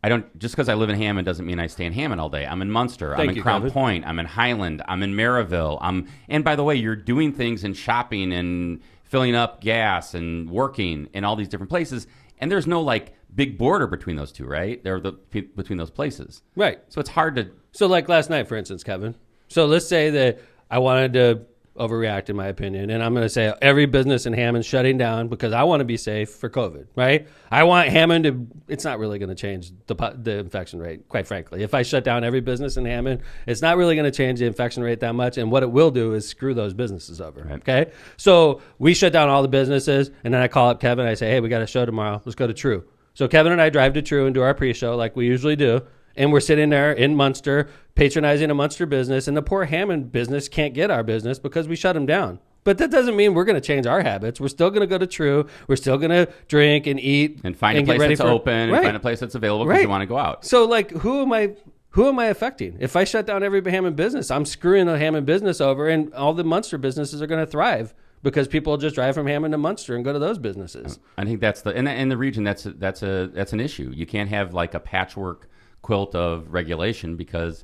I don't just because I live in Hammond doesn't mean I stay in Hammond all day. I'm in Munster. I'm in Crown Point. I'm in Highland. I'm in Maryville. And by the way, you're doing things and shopping and filling up gas and working in all these different places. And there's no big border between those two, right? Between those places. Right. So it's hard to. So last night, for instance, Kevin. So let's say that I wanted to overreact, in my opinion, and I'm going to say every business in Hammond shutting down because I want to be safe for COVID, right? I want Hammond to, it's not really going to change the infection rate, quite frankly. If I shut down every business in Hammond, it's not really going to change the infection rate that much, and what it will do is screw those businesses over, right. Okay? So we shut down all the businesses, and then I call up Kevin, I say, hey, we got a show tomorrow, let's go to True. So Kevin and I drive to True and do our pre-show like we usually do. And we're sitting there in Munster, patronizing a Munster business, and the poor Hammond business can't get our business because we shut them down. But that doesn't mean we're going to change our habits. We're still going to go to True. We're still going to drink and eat. And find a place that's open and find a place that's available because you want to go out. So, who am I affecting? If I shut down every Hammond business, I'm screwing the Hammond business over, and all the Munster businesses are going to thrive because people just drive from Hammond to Munster and go to those businesses. I think that's in the region, that's an issue. You can't have a patchwork quilt of regulation because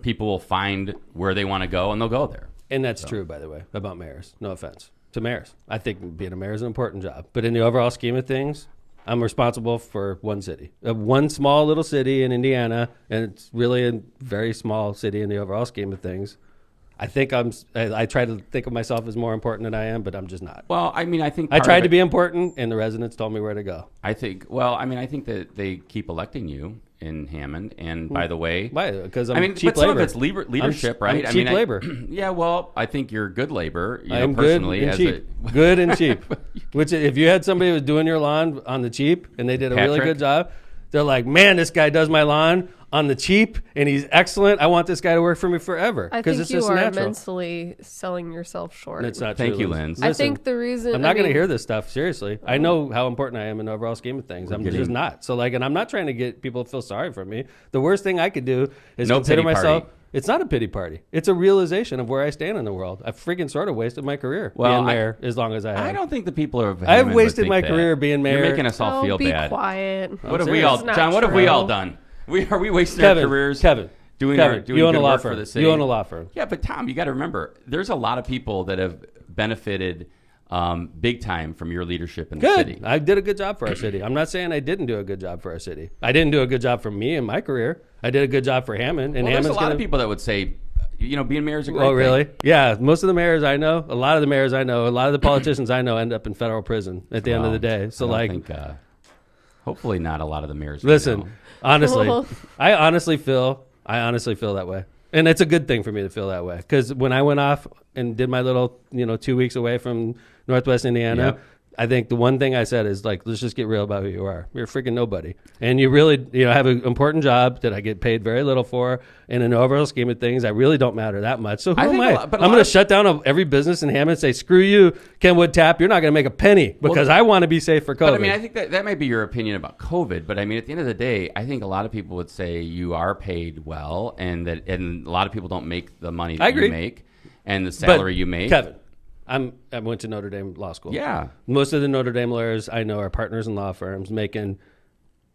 people will find where they want to go and they'll go there. And that's true, by the way, about mayors. No offense to mayors. I think being a mayor is an important job. But in the overall scheme of things, I'm responsible for one city, one small little city in Indiana, and it's really a very small city in the overall scheme of things. I think I try to think of myself as more important than I am, but I'm just not. Well, I think I tried to be important, and the residents told me where to go. I think that they keep electing you in Hammond, and by the way, why? Because cheap but labor. Some of it's leadership, right? I'm cheap labor. Yeah, well, I think you're good labor. I'm personally, good and cheap. Good and cheap. Which, if you had somebody who was doing your lawn on the cheap and they did a really good job, they're like, man, this guy does my lawn on the cheap and he's excellent. I want this guy to work for me forever. I think it's you just are natural. immensely selling yourself short. It's not Thank true, you, Lynn. I think the reason I'm not going to hear this stuff seriously. I know how important I am in the overall scheme of things. I'm just not. So and I'm not trying to get people to feel sorry for me. The worst thing I could do is consider myself. It's not a pity party. It's a realization of where I stand in the world. I've freaking sort of wasted my career being mayor as long as I have. I don't think the people are. I've wasted my career being mayor. You're making us all feel bad. Be quiet. What have we all, John? What have we all done? Are we wasting our careers? Kevin, doing you own good a law work firm. for the city? You own a law firm. Yeah, but Tom, you got to remember, there's a lot of people that have benefited big time from your leadership in the city. I did a good job for our city. I'm not saying I didn't do a good job for our city. I didn't do a good job for me in my career. I did a good job for Hammond. And there's a lot of people that would say, being mayor is a great thing. Oh, really? Yeah. Most of the mayors I know, a lot of the politicians I know end up in federal prison at the end of the day. So I think, hopefully not a lot of the mayors. Listen, honestly, I honestly feel that way. And it's a good thing for me to feel that way. Because when I went off and did my little, 2 weeks away from Northwest Indiana, I think the one thing I said is like, let's just get real about who you are. You're a freaking nobody. And you really, have an important job that I get paid very little for. In an overall scheme of things, I really don't matter that much. So who am I? I'm going to shut down every business in Hammond and say, screw you, Kenwood Tap. You're not going to make a penny because I want to be safe for COVID. But I mean, I think that might be your opinion about COVID. But I mean, at the end of the day, I think a lot of people would say you are paid well and a lot of people don't make the money that you make and the salary you make. Kevin. I went to Notre Dame Law School. Yeah. Most of the Notre Dame lawyers I know are partners in law firms making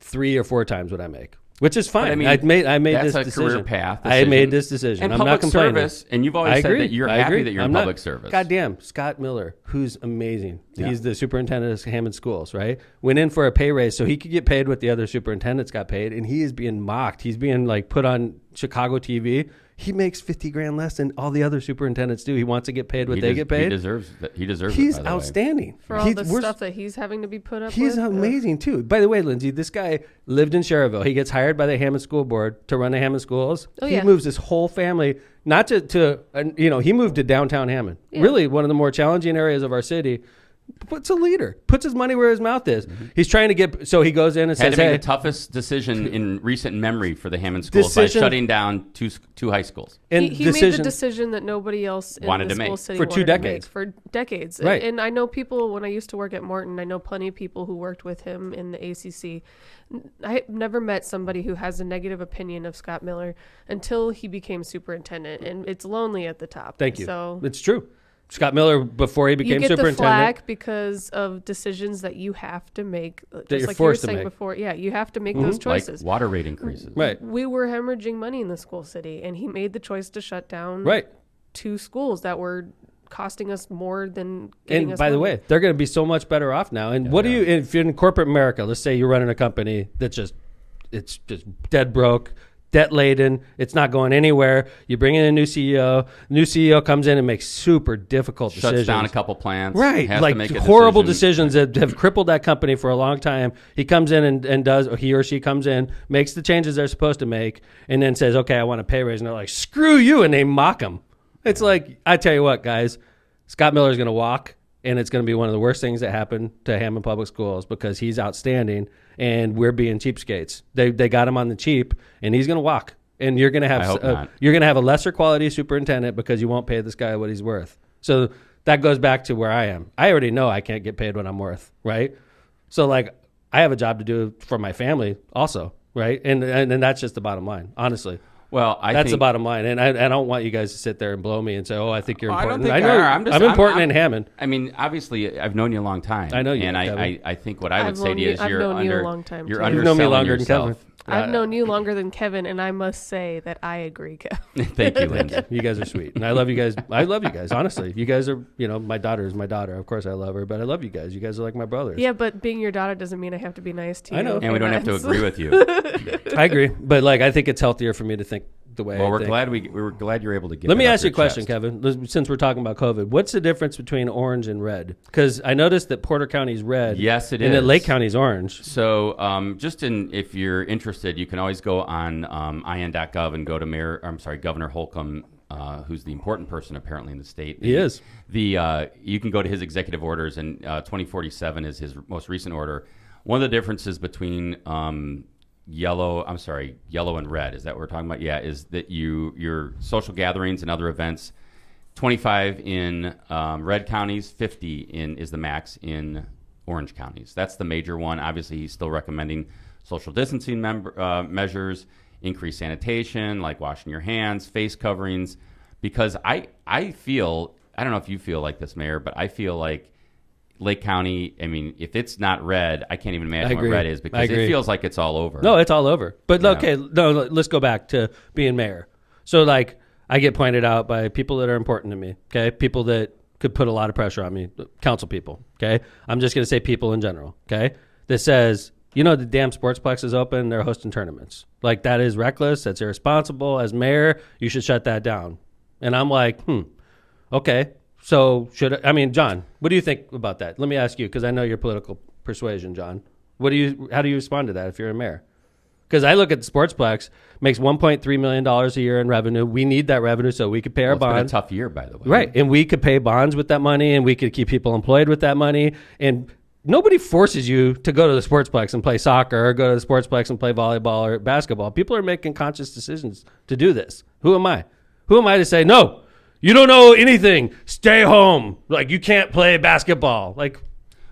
3 or 4 times what I make, which is fine. But I made that's this a decision. career path. I made this decision. And I'm public not complaining. service, and you've always said that you're happy that you're in public service. Goddamn, Scott Miller, who's amazing. Yeah. He's the superintendent of Hammond Schools, right? Went in for a pay raise so he could get paid what the other superintendents got paid, and he is being mocked. He's being like put on Chicago TV. He makes $50,000 less than all the other superintendents do. He wants to get paid what they get paid. He deserves that. He's outstanding for all the stuff that he's having to be put up with. He's amazing too. By the way, Lindsay, this guy lived in Cherryville. He gets hired by the Hammond School Board to run the Hammond schools. He moves his whole family, not to he moved to downtown Hammond. Yeah. Really one of the more challenging areas of our city. What's a leader? Puts his money where his mouth is. Mm-hmm. He's trying to get, so he goes in and says, the toughest decision in recent memory for the Hammond schools by shutting down two high schools. And he made the decision that nobody else in the school city for 2 decades. For decades. Right. And I know people, when I used to work at Morton, I know plenty of people who worked with him in the ACC. I never met somebody who has a negative opinion of Scott Miller until he became superintendent. And it's lonely at the top. Thank you. So it's true. Scott Miller, before he became superintendent, you get the flack because of decisions that you have to make. Just like you were saying before, you have to make those choices. Like water rate increases. Right. We were hemorrhaging money in the school city, and he made the choice to shut down 2 schools that were costing us more than getting us by the money. way, they're going to be so much better off now. And what do you, if you're in corporate America, let's say you're running a company that's it's just dead broke, debt laden, it's not going anywhere. You bring in a new CEO. New CEO comes in and makes super difficult decisions. Shuts down a couple plants. Right, has like to make horrible decisions that have crippled that company for a long time. He comes in and does, or he or she comes in, makes the changes they're supposed to make, and then says, "Okay, I want a pay raise." And they're like, "Screw you!" And they mock him. It's like, I tell you what, guys, Scott Miller's going to walk, and it's going to be one of the worst things that happened to Hammond Public Schools because he's outstanding. And we're being cheapskates. They got him on the cheap, and he's going to walk. And you're going to have a lesser quality superintendent because you won't pay this guy what he's worth. So that goes back to where I am. I already know I can't get paid what I'm worth, right? So like I have a job to do for my family also, right? And that's just the bottom line, honestly. Well, that's the bottom line, and I don't want you guys to sit there and blow me and say, "Oh, I think you're important." I know I'm important in Hammond. I mean, obviously, I've known you a long time. I know you, and I think what I would say to you is you've known me a long time. You're too. underselling You've known me longer yourself. than Kevin. I've known you longer than Kevin, and I must say that I agree, Kevin. Thank you, Lindsay. You guys are sweet, and I love you guys. I love you guys, honestly. You guys are, my daughter is my daughter. Of course, I love her, but I love you guys. You guys are like my brothers. Yeah, but being your daughter doesn't mean I have to be nice to you. I know, and we don't have to agree with you. I agree, but like I think it's healthier for me to think the way. Well, we're glad you're able to get. Let me ask you a question, Kevin. Since we're talking about COVID, what's the difference between orange and red? Because I noticed that Porter County's red. Yes, it is. And that Lake County's orange. So, if you're interested, you can always go on in.gov and go to Governor Holcomb, who's the important person apparently in the state. He is. You can go to his executive orders, and 2047 is his most recent order. One of the differences between yellow and red, is that what we're talking about? Yeah, is that your social gatherings and other events, 25 in red counties, 50 is the max in orange counties. That's the major one. Obviously, he's still recommending social distancing measures, increased sanitation, like washing your hands, face coverings, because I feel, I don't know if you feel like this, Mayor, but I feel like Lake County, I mean, if it's not red, I can't even imagine what red is, because it feels like it's all over. No, it's all over. But okay, let's go back to being mayor. So like I get pointed out by people that are important to me, okay? People that could put a lot of pressure on me, council people, okay? I'm just going to say people in general, okay? That says, the damn sportsplex is open, they're hosting tournaments. Like that is reckless, that's irresponsible. As mayor, you should shut that down. And I'm like, okay. So John, what do you think about that? Let me ask you, because I know your political persuasion, John. How do you respond to that if you're a mayor? Because I look at the Sportsplex, makes $1.3 million a year in revenue. We need that revenue so we could pay our It's been a bonds. tough year, by the way. Right. And we could pay bonds with that money, and we could keep people employed with that money. And nobody forces you to go to the Sportsplex and play soccer or go to the Sportsplex and play volleyball or basketball. People are making conscious decisions to do this. Who am I? Who am I to say, no, you don't know anything. Stay home. Like, you can't play basketball. Like,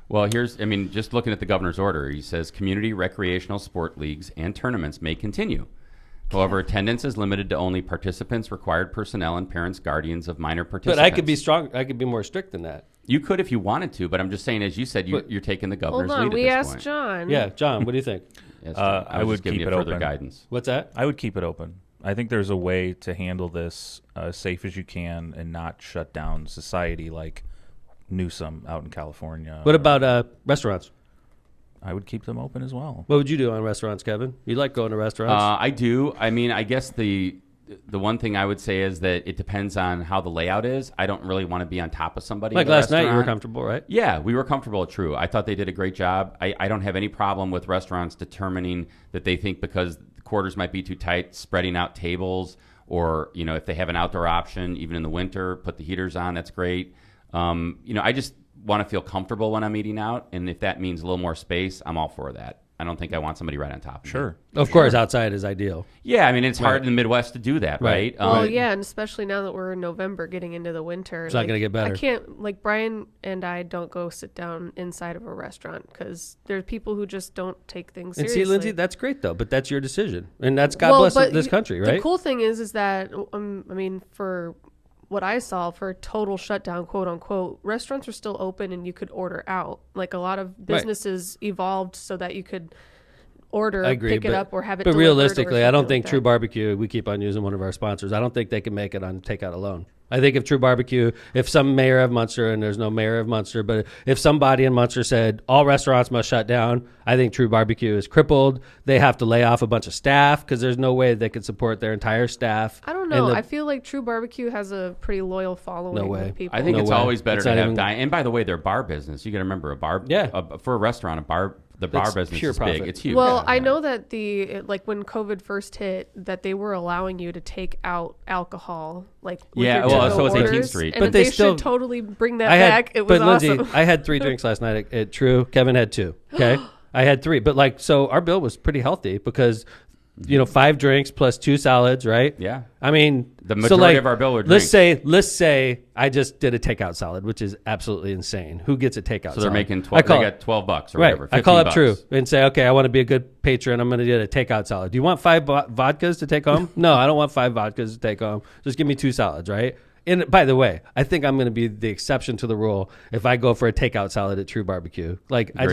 Well, just looking at the governor's order, he says community recreational sport leagues and tournaments may continue. However, attendance is limited to only participants, required personnel, and parents, guardians of minor participants. but I could be strong. I could be more strict than that. You could if you wanted to, but I'm just saying, as you said, you're taking the governor's Hold on, lead we at this asked point. John. Yeah. John, what do you think? Yes, I was would just giving keep you it further open. guidance. What's that? I would keep it open. I think there's a way to handle this as safe as you can and not shut down society like Newsom out in California. What about restaurants? I would keep them open as well. What would you do on restaurants, Kevin? You like going to restaurants? I do. I guess the one thing I would say is that it depends on how the layout is. I don't really want to be on top of somebody. Like at a last night, you were restaurant. comfortable, right? Yeah, we were comfortable at True. I thought they did a great job. I don't have any problem with restaurants determining that they think because the quarters might be too tight, spreading out tables, or if they have an outdoor option, even in the winter, put the heaters on. That's great. I just want to feel comfortable when I'm eating out, and if that means a little more space, I'm all for that. I don't think I want somebody right on top of me. Sure. Of course, outside is ideal. Yeah, it's hard in the Midwest to do that, right? Well, yeah, and especially now that we're in November, getting into the winter. It's not gonna get better. I can't, Brian and I don't go sit down inside of a restaurant because there's people who just don't take things And seriously. see, Lindsay, that's great though, but that's your decision, and that's God bless but this country, right? The cool thing is that for what I saw, for total shutdown, quote unquote, restaurants are still open and you could order out. Like, a lot of businesses evolved so that you could order, I agree, pick it up, or have it But delivered realistically, or I don't something think like True that. Barbecue, we keep on using one of our sponsors, I don't think they can make it on takeout alone. I think if True Barbecue, if some mayor of Munster, and there's no mayor of Munster, but if somebody in Munster said all restaurants must shut down, I think True Barbecue is crippled. They have to lay off a bunch of staff because there's no way they could support their entire staff. I don't know. I feel like True Barbecue has a pretty loyal following No way. with people. I think No it's way. always better It's to not have even- dine. And by the way, their bar business, you got to remember for a restaurant, the bar It's business pure is profit. big. It's huge. Well, Yeah. I know that when COVID first hit, that they were allowing you to take out alcohol, with Yeah, your well, to-go so it's 18th orders, Street. and But they they still- should totally bring that back. It was but Lindsay, awesome. I had 3 drinks last night at True. Kevin had 2. Okay, I had 3, but so our bill was pretty healthy because 5 drinks plus 2 salads, right? Yeah. The majority of our bill were let's say I just did a takeout salad, which is absolutely insane. Who gets a takeout? So they're salad? making I call they it- got $12 or right. whatever. I call up $15. True and say, okay, I want to be a good patron. I'm going to get a takeout salad. Do you want 5 vodkas to take home? No, I don't want 5 vodkas to take home. Just give me 2 salads, right? And by the way, I think I'm going to be the exception to the rule if I go for a takeout salad at True Barbecue. I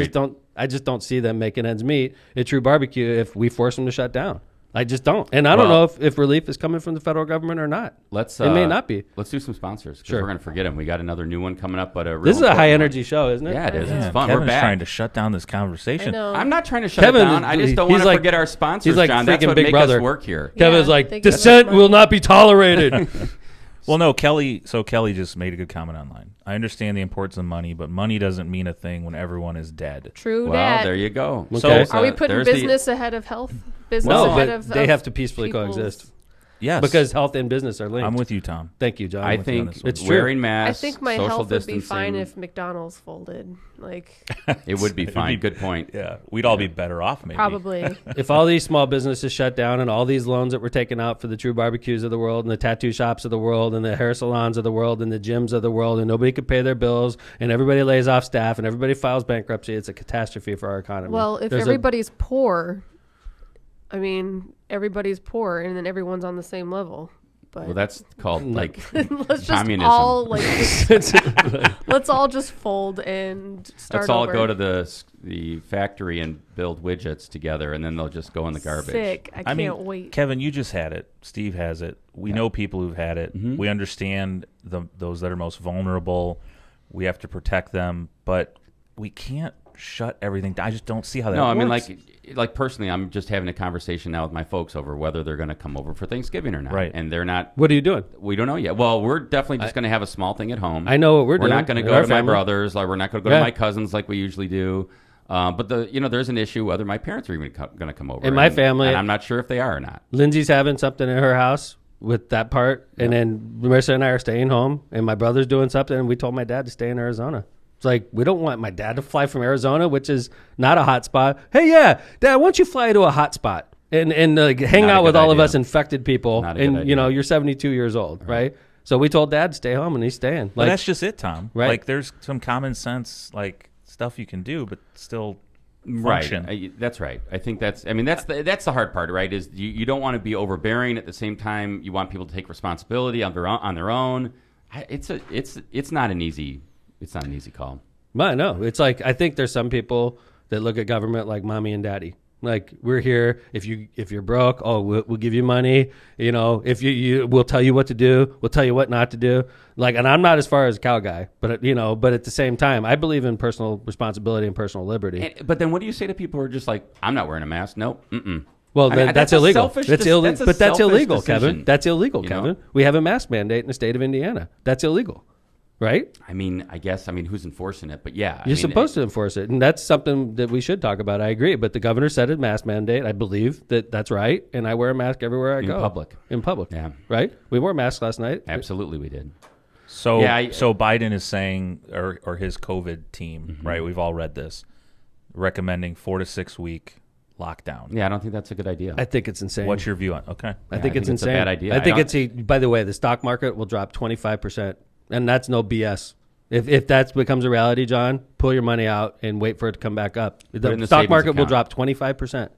just don't see them making ends meet at True Barbecue if we force them to shut down. I just don't. And I don't know if relief is coming from the federal government or not. It may not be. Let's do some sponsors because Sure. we're going to forget them. We got another new one coming up, but This is a high energy show, isn't it? Yeah, it is. Yeah, It's fun. Kevin's We're back. trying to shut down this I conversation. know. I'm not trying to shut Kevin it down. I just don't want he's to forget our sponsors, he's like John. That's freaking what Big makes Brother. us work here. Kevin's Yeah, like, thank you very dissent much. will not be tolerated. Well, no, Kelly just made a good comment online. I understand the importance of money, but money doesn't mean a thing when everyone is dead. True Well, that. there you go. Okay. Are we putting there's the- business ahead of health? Business No, ahead but of they of have to peacefully people's- coexist Yes. because health and business are linked. I'm with you, Tom. Thank you, John. I with you on think this one. It's true. wearing I masks, think my social health would be distancing, fine if McDonald's folded. it would be fine. Good point. Yeah, we'd all be better off, maybe. Probably. If all these small businesses shut down and all these loans that were taken out for the True Barbecues of the world and the tattoo shops of the world and the hair salons of the world and the gyms of the world and nobody could pay their bills and everybody lays off staff and everybody files bankruptcy, it's a catastrophe for our economy. Well, if everybody's poor, everybody's poor, and then everyone's on the same level. But Well, that's called like let's just communism. all let's all just fold and start Let's all over. go to the factory and build widgets together, and then they'll just go in the garbage. Sick. I can't wait. Kevin, you just had it. Steve has it. We know people who've had it. Mm-hmm. We understand those that are most vulnerable. We have to protect them, but we can't shut everything down. I just don't see how that No, works. like personally, I'm just having a conversation now with my folks over whether they're going to come over for Thanksgiving or not. Right. And they're not. what are you doing? We don't know yet. Well, we're definitely just going to have a small thing at home. I know what we're We're doing. not going to in go our to my family. brothers. Like we're not going to go Yeah. to my cousins like we usually do. But there's an issue whether my parents are even going to come over. In my family, and I'm not sure if they are or not. Lindsay's having something in her house with that part, and then Marissa and I are staying home, and my brother's doing something, and we told my dad to stay in Arizona. It's like, we don't want my dad to fly from Arizona, which is not a hot spot. Hey, yeah, Dad, why don't you fly to a hot spot and hang Not out a with good all of idea. us infected people, Not a good and idea. you're 72 years old, right? So we told Dad to stay home, and he's staying. But that's just it, Tom. Right. Like, there's some common sense, like, stuff you can do, but still function. Right. That's right. I think that's the hard part, right? Is you don't want to be overbearing. At the same time, you want people to take responsibility on their own. It's not an easy call. Well, no, it's like, I think there's some people that look at government like mommy and daddy. Like, we're here. If you're broke, we'll give you money. If we'll tell you what to do. We'll tell you what not to do. Like, and I'm not as far as a cow guy, but at the same time, I believe in personal responsibility and personal liberty. But then what do you say to people who are just like, I'm not wearing a mask? Nope. Well, then that's illegal. That's illegal. But that's illegal, decision, Kevin. That's illegal, Kevin. know? We have a mask mandate in the state of Indiana. That's illegal, right? I guess who's enforcing it? But yeah, You're supposed to enforce it, and that's something that we should talk about. I agree, but the governor said a mask mandate. I believe that's right, and I wear a mask everywhere I go. In public, Yeah. right? We wore masks last night. Absolutely, we did. So, Yeah, so Biden is saying, or his COVID team, right? We've all read this, recommending 4 to 6 week lockdown. Yeah, I don't think that's a good idea. I think it's insane. What's your view on? Okay, I think it's a insane. bad idea. I think by the way, the stock market will drop 25%, and that's no BS. If that becomes a reality, John, pull your money out and wait for it to come back up. in The the stock savings market will account. drop 25%.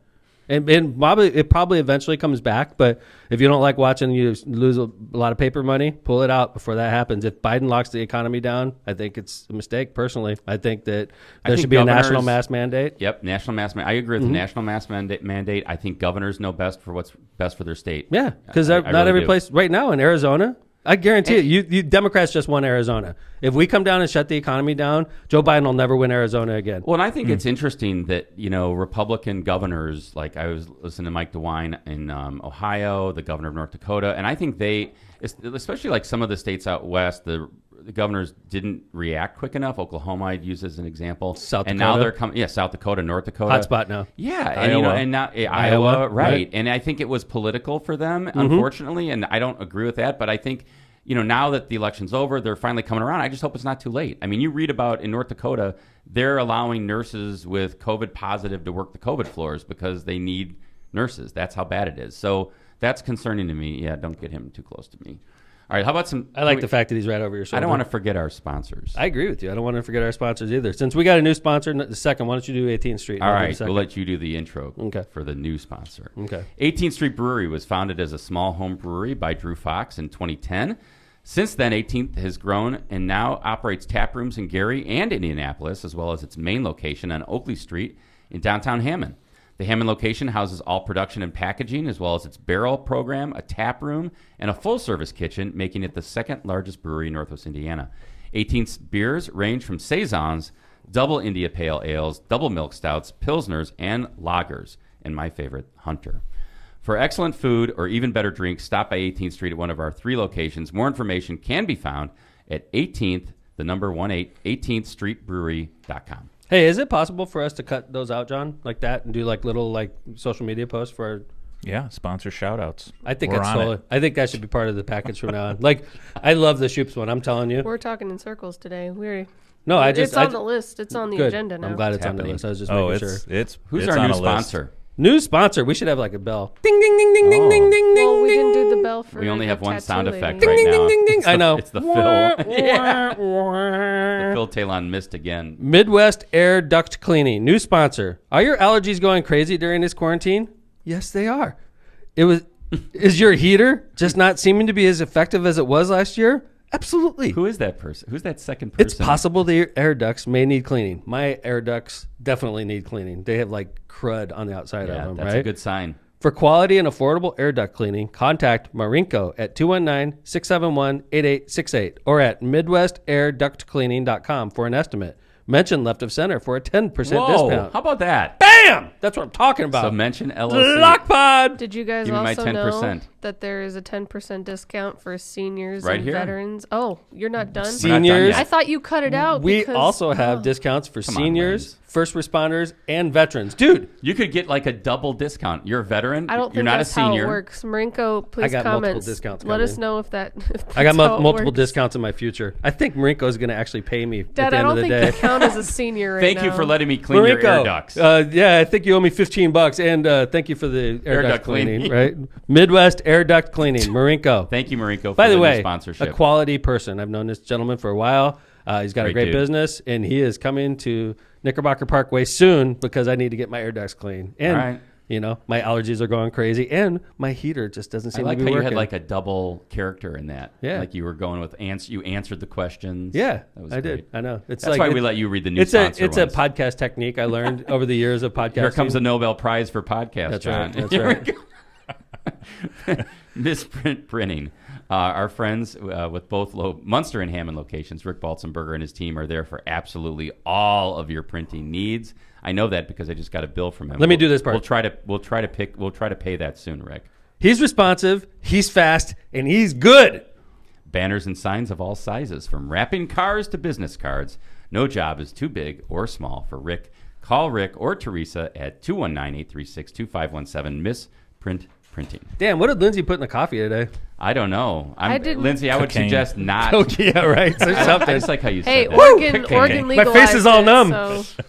And it probably eventually comes back, but if you don't like watching you lose a lot of paper money, pull it out before that happens. If Biden locks the economy down, I think it's a mistake, personally. I think that there think should be a national governors- mask mandate. Yep, national mask mandate. I agree with the national mask mandate. I think governors know best for what's best for their state. Yeah, because I not really every do. place right now in Arizona, I guarantee you Democrats just won Arizona. If we come down and shut the economy down, Joe Biden will never win Arizona again. Well, and I think it's interesting that, Republican governors, like I was listening to Mike DeWine in Ohio, the governor of North Dakota, and I think especially like some of the states out west, the governors didn't react quick enough. Oklahoma I'd use as an example. South and Dakota. now they're coming. Yeah, South Dakota, North Dakota. Hot spot now. Yeah, Iowa. and now Iowa, right? And I think it was political for them, unfortunately, and I don't agree with that. But I think, now that the election's over, they're finally coming around. I just hope it's not too late. I mean, you read about in North Dakota, they're allowing nurses with COVID positive to work the COVID floors because they need nurses. That's how bad it is. So that's concerning to me. Yeah, don't get him too close to me. All right, how about some? I like the fact that he's right over your shoulder. I don't want to forget our sponsors. I agree with you. I don't want to forget our sponsors either. Since we got a new sponsor, the second, why don't you do 18th Street? All right, we'll let you do the intro Okay. for the new sponsor. Okay. 18th Street Brewery was founded as a small home brewery by Drew Fox in 2010. Since then, 18th has grown and now operates tap rooms in Gary and Indianapolis, as well as its main location on Oakley Street in downtown Hammond. The Hammond location houses all production and packaging, as well as its barrel program, a tap room, and a full-service kitchen, making it the second largest brewery in Northwest Indiana. 18th's beers range from saisons, double India Pale Ales, double milk stouts, pilsners, and lagers, and my favorite, Hunter. For excellent food or even better drinks, stop by 18th Street at one of our 3 locations. More information can be found at 18th, the number 18thstreetbrewery.com. Hey, is it possible for us to cut those out, John, like that, and do like little social media posts for our... Yeah, sponsor shout outs. I think We're that's on totally. it. I think that should be part of the package from now on. Like, I love the Shoops one. I'm telling you. We're talking in circles today. It's on the list. It's on the good. agenda now. I'm glad it's on the happening. list. I was just Oh, making it's sure. Who's it's our on new a list. sponsor? New sponsor. We should have like a bell. Ding ding ding ding ding Oh. ding ding ding. Well, we ding, didn't do the bell for We only the have one tattoo sound lady. effect Ding right ding now. ding ding ding. I know. It's the Phil. Yeah. The Phil Talon missed again. Midwest Air Duct Cleaning, new sponsor. Are your allergies going crazy during this quarantine? Yes, they are. Is your heater just not seeming to be as effective as it was last year? Absolutely. Who is that person? Who's that second person? It's possible the air ducts may need cleaning. My air ducts definitely need cleaning. They have like crud on the outside of Yeah, them, that's right? a good sign. For quality and affordable air duct cleaning, contact Marinko at 219-671-8868 or at MidwestAirDuctCleaning.com for an estimate. mention Left of Center for a 10% discount. How about that? Bam! That's what I'm talking about. So mention LoC. LoC Pod. Did you guys Give me my also 10%. know that there is a 10% discount for seniors Right and here. veterans? Oh, you're not done? We're not done Seniors. yet. I thought you cut it out. We because, also have discounts for Come on, seniors, Lens. first responders, and veterans. Dude, You could get like a double discount. You're a veteran. I don't You're think not that's a senior. how it works. Marinko, please I got multiple comment. discounts Let us coming. know if that. If I got that's how it multiple works. discounts in my future. I think Marinko is going to actually pay me Dad, at the I end don't of the think day. you count as a senior right Thank now. you for letting me clean your air ducts. Yeah, I think you owe me $15, and thank you for the air duct duct cleaning. cleaning. Right, Midwest air duct cleaning, Marinko. Thank you, Marinko, for By the new way, sponsorship. a quality person. I've known this gentleman for a while. He's got a Great great dude. business, and he is coming to Knickerbocker Parkway soon because I need to get my air ducts clean. And All right. you know, my allergies are going crazy, and my heater just doesn't I seem like to how be you working. had like a double character in that. Yeah. Like you were going with you answered the questions. Yeah, That was I great. did. I know. It's That's like why we let you read the new it's sponsor a ones. podcast technique I learned over the years of podcasting. Here comes the Nobel Prize for podcast, That's John. right. That's Here we right. go. Misprint Printing. Our friends with both Munster and Hammond locations, Rick Balzenberger and his team, are there for absolutely all of your printing needs. I know that because I just got a bill from him. Let me do this part. We'll try to pay that soon, Rick. He's responsive, he's fast, and he's good. Banners and signs of all sizes, from wrapping cars to business cards. No job is too big or small for Rick. Call Rick or Teresa at 219-836-2517. Misprint Printing. Damn, what did Lindsay put in the coffee today? I don't know. I didn't- Lindsay, I would Cocaine. suggest not. Oh, yeah, right. So I something. just like how you Hey, said that. Oregon My legalized face is all it, numb. so-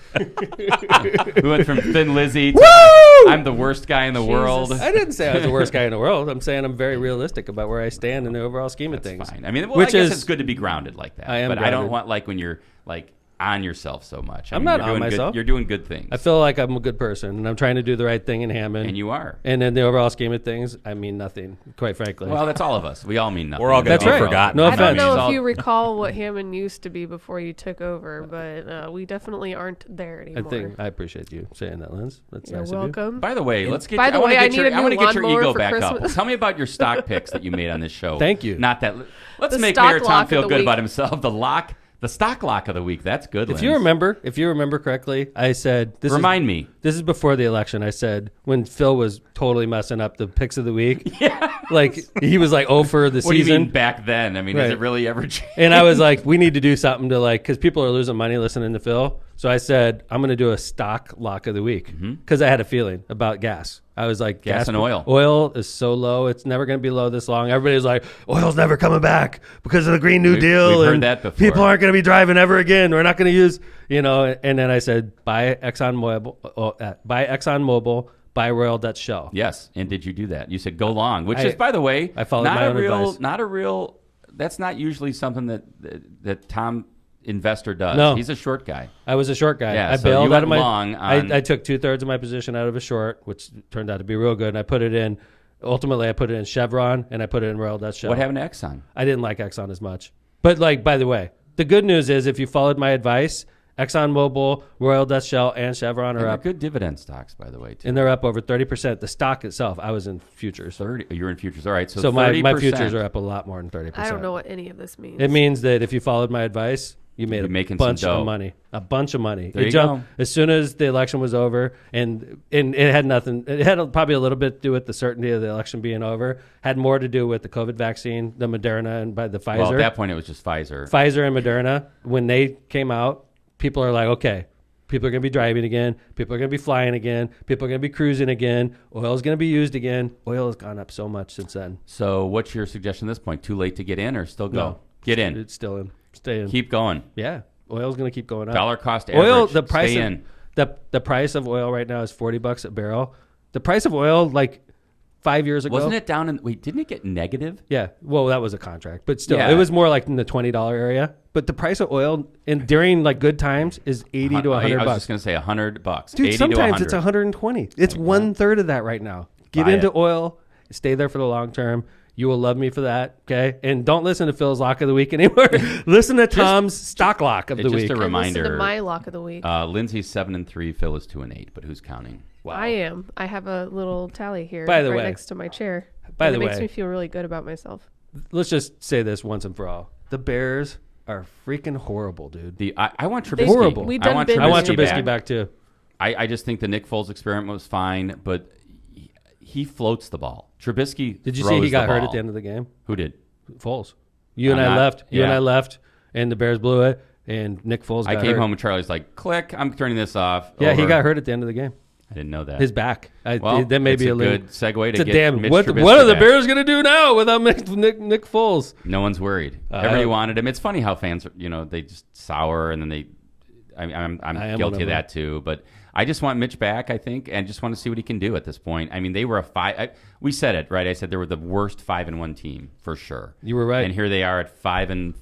We went from Thin Lizzy to Woo! I'm the worst guy in the Jesus. world. I didn't say I was the worst guy in the world. I'm saying I'm very realistic about where I stand in the overall scheme of things. Fine. I mean, well, Which I guess is- it's good to be grounded like that. I am but I don't grounded. want like when you're like on yourself so much. I I'm mean, not you're on doing good- myself. You're doing good things. I feel like I'm a good person, and I'm trying to do the right thing in Hammond. And you are. And in the overall scheme of things, I mean nothing, quite frankly. Well, that's all of us. We all mean nothing. We're all going That's to be right. forgotten. No I don't offense. know All- if you recall what Hammond used to be before you took over, but we definitely aren't there anymore. I appreciate you saying that, Lens. That's You're nice of you. welcome. By the way, let's get. By the I wanna way, I get need your, a new I want to get your lawnmower ego for back up. Christmas. Tell me about your stock picks that you made on this show. Thank you. Not that. Let's The make stock Mayor Tom lock of feel the good week. about himself. The stock lock of the week. That's good. If you remember correctly, I said Remind me. This is before the election. I said when Phil was totally messing up the picks of the week. Yeah. Like he was like 0 for the What do you season. mean back then? I mean, has Right. it really ever changed? And I was like, we need to do something to like, because people are losing money listening to Phil. So I said, I'm going to do a stock lock of the week because I had a feeling about gas. I was like, Gas and oil. Oil is so low. It's never going to be low this long. Everybody's like, oil's never coming back because of the Green New Deal. we've heard and that before. People aren't going to be driving ever again. We're not going to use, and then I said, buy ExxonMobil, buy Royal Dutch Shell. Yes. And did you do that? You said go long, which I- is, by the way, I followed not my a own real, advice. not a real. That's not usually something that Tom investor does. No. He's a short guy. I was a short guy. Yeah, I so bailed you out of my went long on- I took 2/3 of my position out of a short, which turned out to be real good. And I put it in. Ultimately, I put it in Chevron and I put it in Royal Dutch Shell. What happened to Exxon? I didn't like Exxon as much. But like, by the way, the good news is if you followed my advice, ExxonMobil, Royal Dutch Shell, and Chevron And are they're up, good dividend stocks, by the way, too. and they're up over 30%. The stock itself, I was in futures, 30. You're in futures. All right. So, so my 30%. futures are up a lot more than 30%. I don't know what any of this means. It means that if you followed my advice, you made You're a making some bunch dough. of money. A bunch of money. There It you jumped go. as soon as the election was over, and it had nothing. It had probably a little bit to do with the certainty of the election being over. Had more to do with the COVID vaccine, the Moderna, and by the Pfizer. Well, at that point, it was just Pfizer. Pfizer and Moderna, when they came out, people are like, okay, people are going to be driving again. People are going to be flying again. People are going to be cruising again. Oil is going to be used again. Oil has gone up so much since then. So what's your suggestion at this point? Too late to get in or still go? No. Get in. It's still in. Stay in. Keep going. Yeah. Oil's going to keep going up. Dollar cost average. Oil, the price Stay of, in. the price of oil right now is $40 a barrel. The price of oil, like 5 years ago, Wasn't it down in... Wait, didn't it get negative? Yeah, well, that was a contract, but still, Yeah. it was more like in the $20 area. But the price of oil, and during like good times, is $80 to $100. I was just going to say $100. Dude, 80 sometimes to it's 100. $120. It's 1/3 of that right now. Get Buy into it. oil, stay there for the long term. You will love me for that, okay? And don't listen to Phil's lock of the week anymore. Listen to Tom's stock lock of the just week. a And listen reminder. to my lock of the week. Lindsay's 7-3, Phil is 2-8, but who's counting? Wow. I am. I have a little tally here By the right way- next to my chair. by And the it makes way- me feel really good about myself. Let's just say this once and for all. The Bears are freaking horrible, dude. I want They- Trubisky. Horrible. we I done want been- I want Trubisky Trubisky back too. I just think the Nick Foles experiment was fine, but he floats the ball. Trubisky. Did you see throws he got the hurt ball. at the end of the game? Who did? Foles. You and I'm I not- left. You and yeah. I left, and the Bears blew it. And Nick Foles got I came hurt. home and Charlie's like, click, I'm turning this off. Yeah, he Over. got hurt at the end of the game. I didn't know that. His back. well, that may it's be a a little good segue It's to a get damn. Mitch What Trubisky are the back. Bears going to do now without Nick Foles? No one's worried. Everybody wanted him. It's funny how fans, they just sour and then they. I'm I am guilty one of of that too. But I just want Mitch back. I think, and just want to see what he can do at this point. I mean, they were a 5. We said it right. I said they were the worst 5-1 team for sure. You were right. And here they are at 5-5.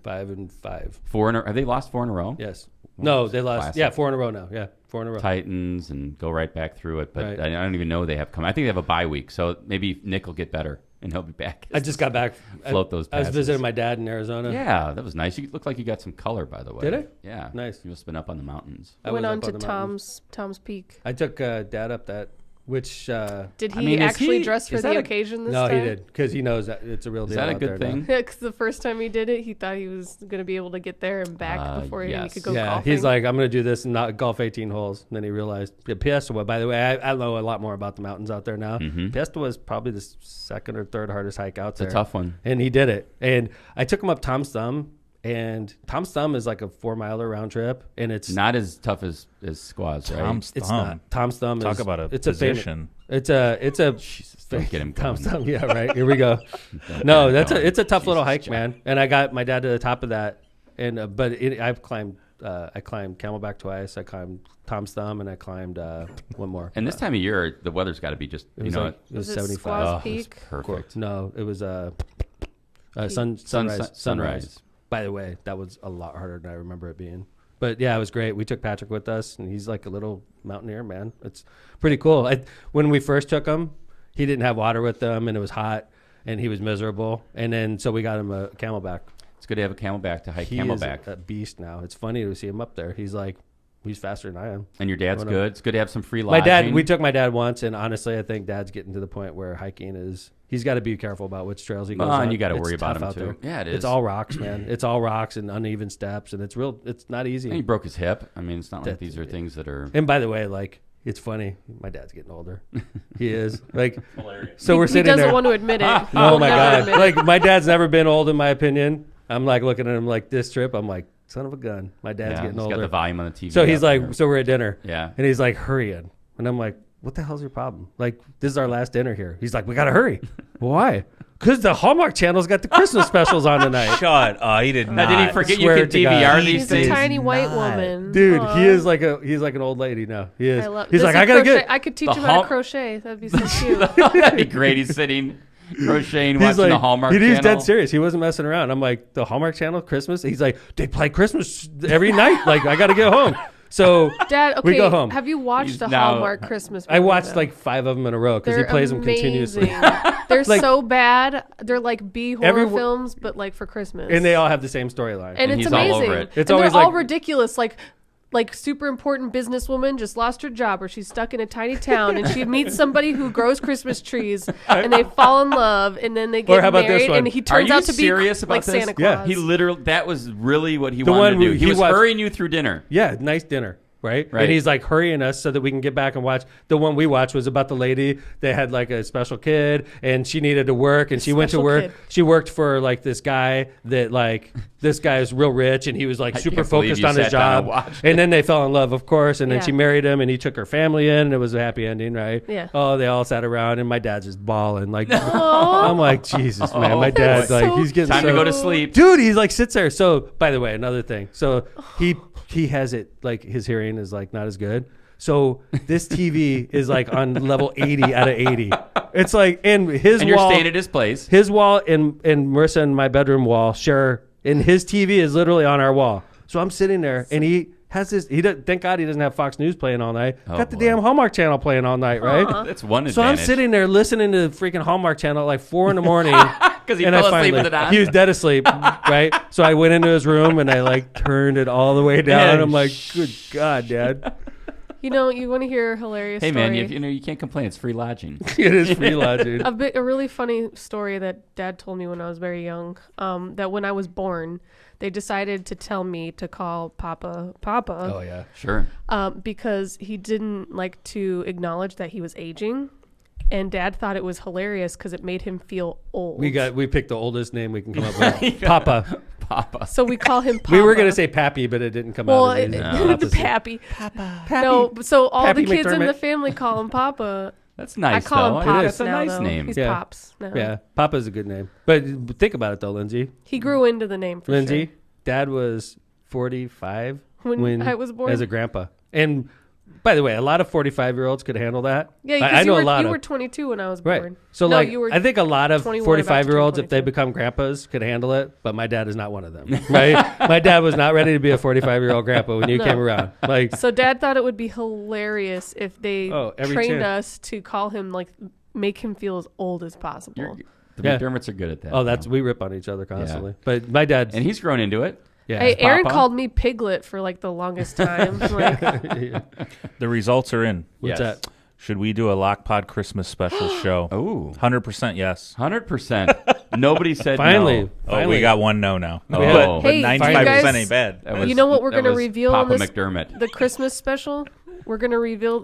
5-5. 4 in a, have they lost 4 in a row? Yes. No, they lost. Classic. Yeah, 4 in a row now. Yeah, 4 in a row. Titans and go right back through it. But Right. I don't even know they have come. I think they have a bye week, so maybe Nick will get better and he'll be back. I just got back. Float those I was passes. visiting my dad in Arizona. Yeah, that was nice. You look like you got some color, by the way. Did I? Yeah. Nice. You must have been up on the mountains. I went was on up to the mountains. Tom's Peak. I took Dad up that, which Did he I mean, is actually he- dress for is the that a- occasion this no, time? he did because he knows that it's a real Is deal. that a out good there now. thing? Yeah, because the first time he did it, he thought he was going to be able to get there and back before he yes. could go Yeah, golfing. he's like, I'm going to do this and not golf 18 holes. And then he realized, Piestewa, by the way, I know a lot more about the mountains out there now. Mhm. Piestewa is probably the second or third hardest hike out It's there. a tough one. And he did it. And I took him up Tom's Thumb. And Tom's Thumb is like a 4-miler round trip. And it's Not as tough as Squaws, right? Tom's it's thumb. not. Tom's Thumb Talk is about a it's a famous, position. it's a Jesus, don't get him going. Tom's Thumb. Yeah, right. Here we go. Don't No, get him going. it's a tough little Jesus, hike, Jack. man. And I got my dad to the top of that, and I've climbed. I climbed Camelback twice. I climbed Tom's Thumb, and I climbed one more. And this time of year, the weather's got to be just, it was like, it was Was it 75. Squaws oh, it's Peak? perfect. No, it was sunrise. Sunrise. Sunrise. By the way, that was a lot harder than I remember it being. But yeah, it was great. We took Patrick with us, and he's like a little mountaineer, man. It's pretty cool. When we first took him, he didn't have water with him, and it was hot, and he was miserable. And then so we got him a Camelback. It's good to have a Camelback to hike He Camelback. is a beast now. It's funny to see him up there. He's faster than I am. And your dad's Whatever. good. It's good to have some free My lodging. we took my dad once, and honestly, I think Dad's getting to the point where hiking is. He's got to be careful about which trails he goes on. and you got to It's worry about tough him out too. there. Yeah, it is. It's all rocks, man. It's all rocks and uneven steps, and it's not easy. And he broke his hip. I mean, it's not like That- these are things that are. And by the way, it's funny. My dad's getting older. He is so we're he sitting doesn't there. want to admit it. Oh He'll my never god! admit it. My dad's never been old, in my opinion. I'm looking at him like this trip. I'm like, son of a gun. My dad's Yeah, getting he's older. got the volume on the TV. So he's up like, there. so we're at dinner. Yeah. And he's like, hurrying. And I'm like, what the hell's your problem? Like, this is our last dinner here. He's like, we got to hurry. Why? Because the Hallmark Channel's got the Christmas specials on tonight. Shut up. He did Now, not. did he forget you swear can to God. DVR these He's a things? tiny white not. woman. Dude, Aw. he's like an old lady now. He is. He's Does like, he I got to crochet? get. I could teach The him how Hall- to crochet. That'd be so cute. That'd be great. He's sitting crocheting, He's watching the Hallmark he's Channel. dead serious. He wasn't messing around. I'm like, the Hallmark Channel Christmas? He's like, they play Christmas every night. Like, I got to get home. So Dad, okay, we go home. have you watched He's the now- Hallmark Christmas I movies, watched though? like 5 of them in a row because he They're plays them amazing. continuously. They're Like- so bad. They're like B horror Every- films, but like for Christmas. And they all have the same storyline. and And it's he's all amazing. over it. It's and always they're all like- ridiculous. Like super important businesswoman just lost her job, or she's stuck in a tiny town, and she meets somebody who grows Christmas trees, and they fall in love, and then they get how about this married, one? and he Are turns you out to be serious about like this? Santa Yeah. Claus. He literally, that was really what he The wanted to one do. where He he was watched- hurrying you through dinner. Yeah, nice dinner, right? Right. And he's like hurrying us so that we can get back and watch. The one we watched was about the lady that had like a special kid, and she needed to work, and she went to Special work. kid. She worked for like this guy that like this guy is real rich, and he was like I super can't believe focused you on his sat down and job. watched And then they fell in love, of course, and then Yeah. she married him, and he took her family in, and it was a happy ending, right? Yeah. Oh, they all sat around, and my dad's just bawling. Like, I'm like, Jesus, man, my dad's That's like, so he's getting Time so to go to sleep. dude, he's like sits there. So by the way, another thing, so he has it like his hearing is like not as good, so this TV is like on level 80 out of 80. It's like, and his And you're wall, staying at his place. his wall and Marissa and my bedroom wall share, and his TV is literally on our wall. So I'm sitting there, and he has this. Thank God he doesn't have Fox News playing all night. Oh, Got the boy. damn Hallmark Channel playing all night, right? That's one So I'm advantage. sitting there listening to the freaking Hallmark Channel at like 4 a.m. because he and I fell asleep finally, with it on. he was dead asleep, right? So I went into his room and I like turned it all the way down. Yeah, I'm like, good God, Dad. You know, you want to hear a hilarious Hey, story? man, you can't complain. It's free lodging. It is free lodging. A really funny story that Dad told me when I was very young. That when I was born, they decided to tell me to call Papa. Oh yeah, Sure. Because he didn't like to acknowledge that he was aging, and Dad thought it was hilarious because it made him feel old. we picked the oldest name we can come up with. Papa. Papa. So we call him Papa. We were gonna say Pappy, but it didn't come out. As the Pappy. Papa. No, so all Pappy the kids in McDermott. the family call him Papa. That's nice, I call though. him Pops That's a now, nice though. name. He's Yeah. Pops now. Yeah, Papa's a good name. But think about it though, Lindsay. He grew into the name for Lindsay, sure. Dad was 45 When I was born? as a grandpa. And by the way, a lot of 45-year-olds could handle that. Yeah, I because know you a lot you of were 22 when I was right. born. So No, like, you were I think a lot of 21 about to turn 45-year-olds, if they 22. become grandpas, could handle it. But my dad is not one of them. Right? My dad was not ready to be a 45-year-old grandpa when you No. came around. Like, So Dad thought it would be hilarious if they every trained chance. us to call him, like, make him feel as old as possible. The Yeah. McDermotts are good at that. oh, that's though. we rip on each other constantly. But my dad, And he's grown into it. yeah, Hey, Aaron Papa? called me Piglet for like the longest time. Like, The results are in. what's Yes. that? Should we do a LoC Pod Christmas special show? Oh, 100% yes. 100%. Nobody said Finally, no. Oh, finally. we got one no now. Oh. But Hey, 95% guys- ain't bad. That was- You know what we're that gonna was reveal on Papa this- McDermott. the Christmas special, we're gonna reveal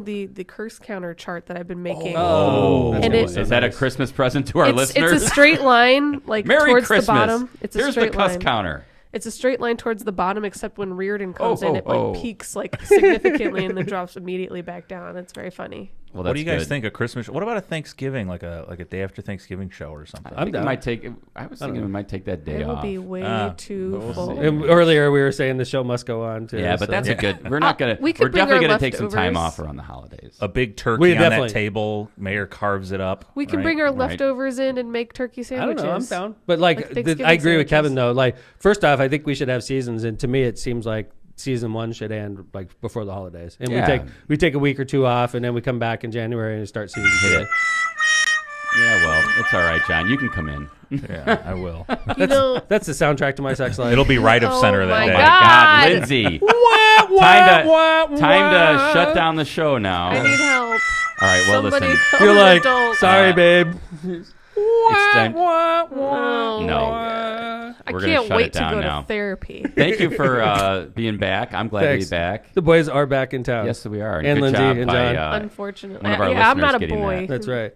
the curse counter chart that I've been making. Oh, That's And gonna it- be so is that a nice. Christmas present to our it's listeners? a straight line, like Merry towards Christmas. the bottom. It's a Here's the straight cuss line. counter. It's a straight line towards the bottom, except when Reardon comes Oh, in, oh, it like oh. peaks like significantly and then drops immediately back down. It's very funny. Well, What that's do you guys good. think of Christmas? What about a Thanksgiving, like a day after Thanksgiving show or something? I think down. we might take. I was thinking we might take that day It will off. be way too we'll full. see. And earlier we were saying the show must go on too. Yeah, but so- that's a good. We're not gonna. we could We're bring definitely our gonna take some time leftovers. off around the holidays. A big We turkey on definitely- that table. Mayor carves it up. We can right? bring our Right. leftovers in and make turkey I sandwiches. don't know. I'm down. But like, Like Thanksgiving I agree with Kevin sandwiches. though. Like, first off, I think we should have seasons, and to me, it seems like season one should end like before the holidays, and Yeah. we take a week or two off, and then we come back in January and start season two. Yeah, well, it's all right, John. You can come in. Yeah, I will. You know, That's the soundtrack to my sex life. It'll be right of Oh center that my day. God. Lindsay. time Time to shut down the show now. I need help. All right, well, Somebody listen. call You're an like, adult. sorry, babe. It's time. Oh, No. I We're gonna can't shut wait it to down go now. to therapy. Thank you for being back. I'm glad Thanks. to be back. The boys are back in town. Yes, we are. And good Lindsay job and by, John. Unfortunately, one of our yeah, I'm not a listeners getting boy. That's right.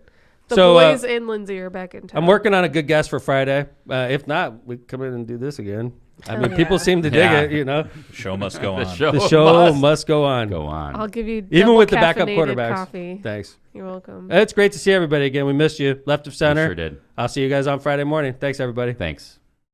The So, boys and Lindsay are back in town. I'm working on a good guest for Friday. If not, we come in and do this again. I mean, Hell people yeah. seem to dig Yeah. it. You know, Show must go on. The show, the show must must go on. go on. I'll give you Even double with the backup caffeinated quarterbacks. Coffee. Thanks. You're welcome. It's great to see everybody again. We missed you. Left of We center. sure did. I'll see you guys on Friday morning. Thanks, everybody. Thanks.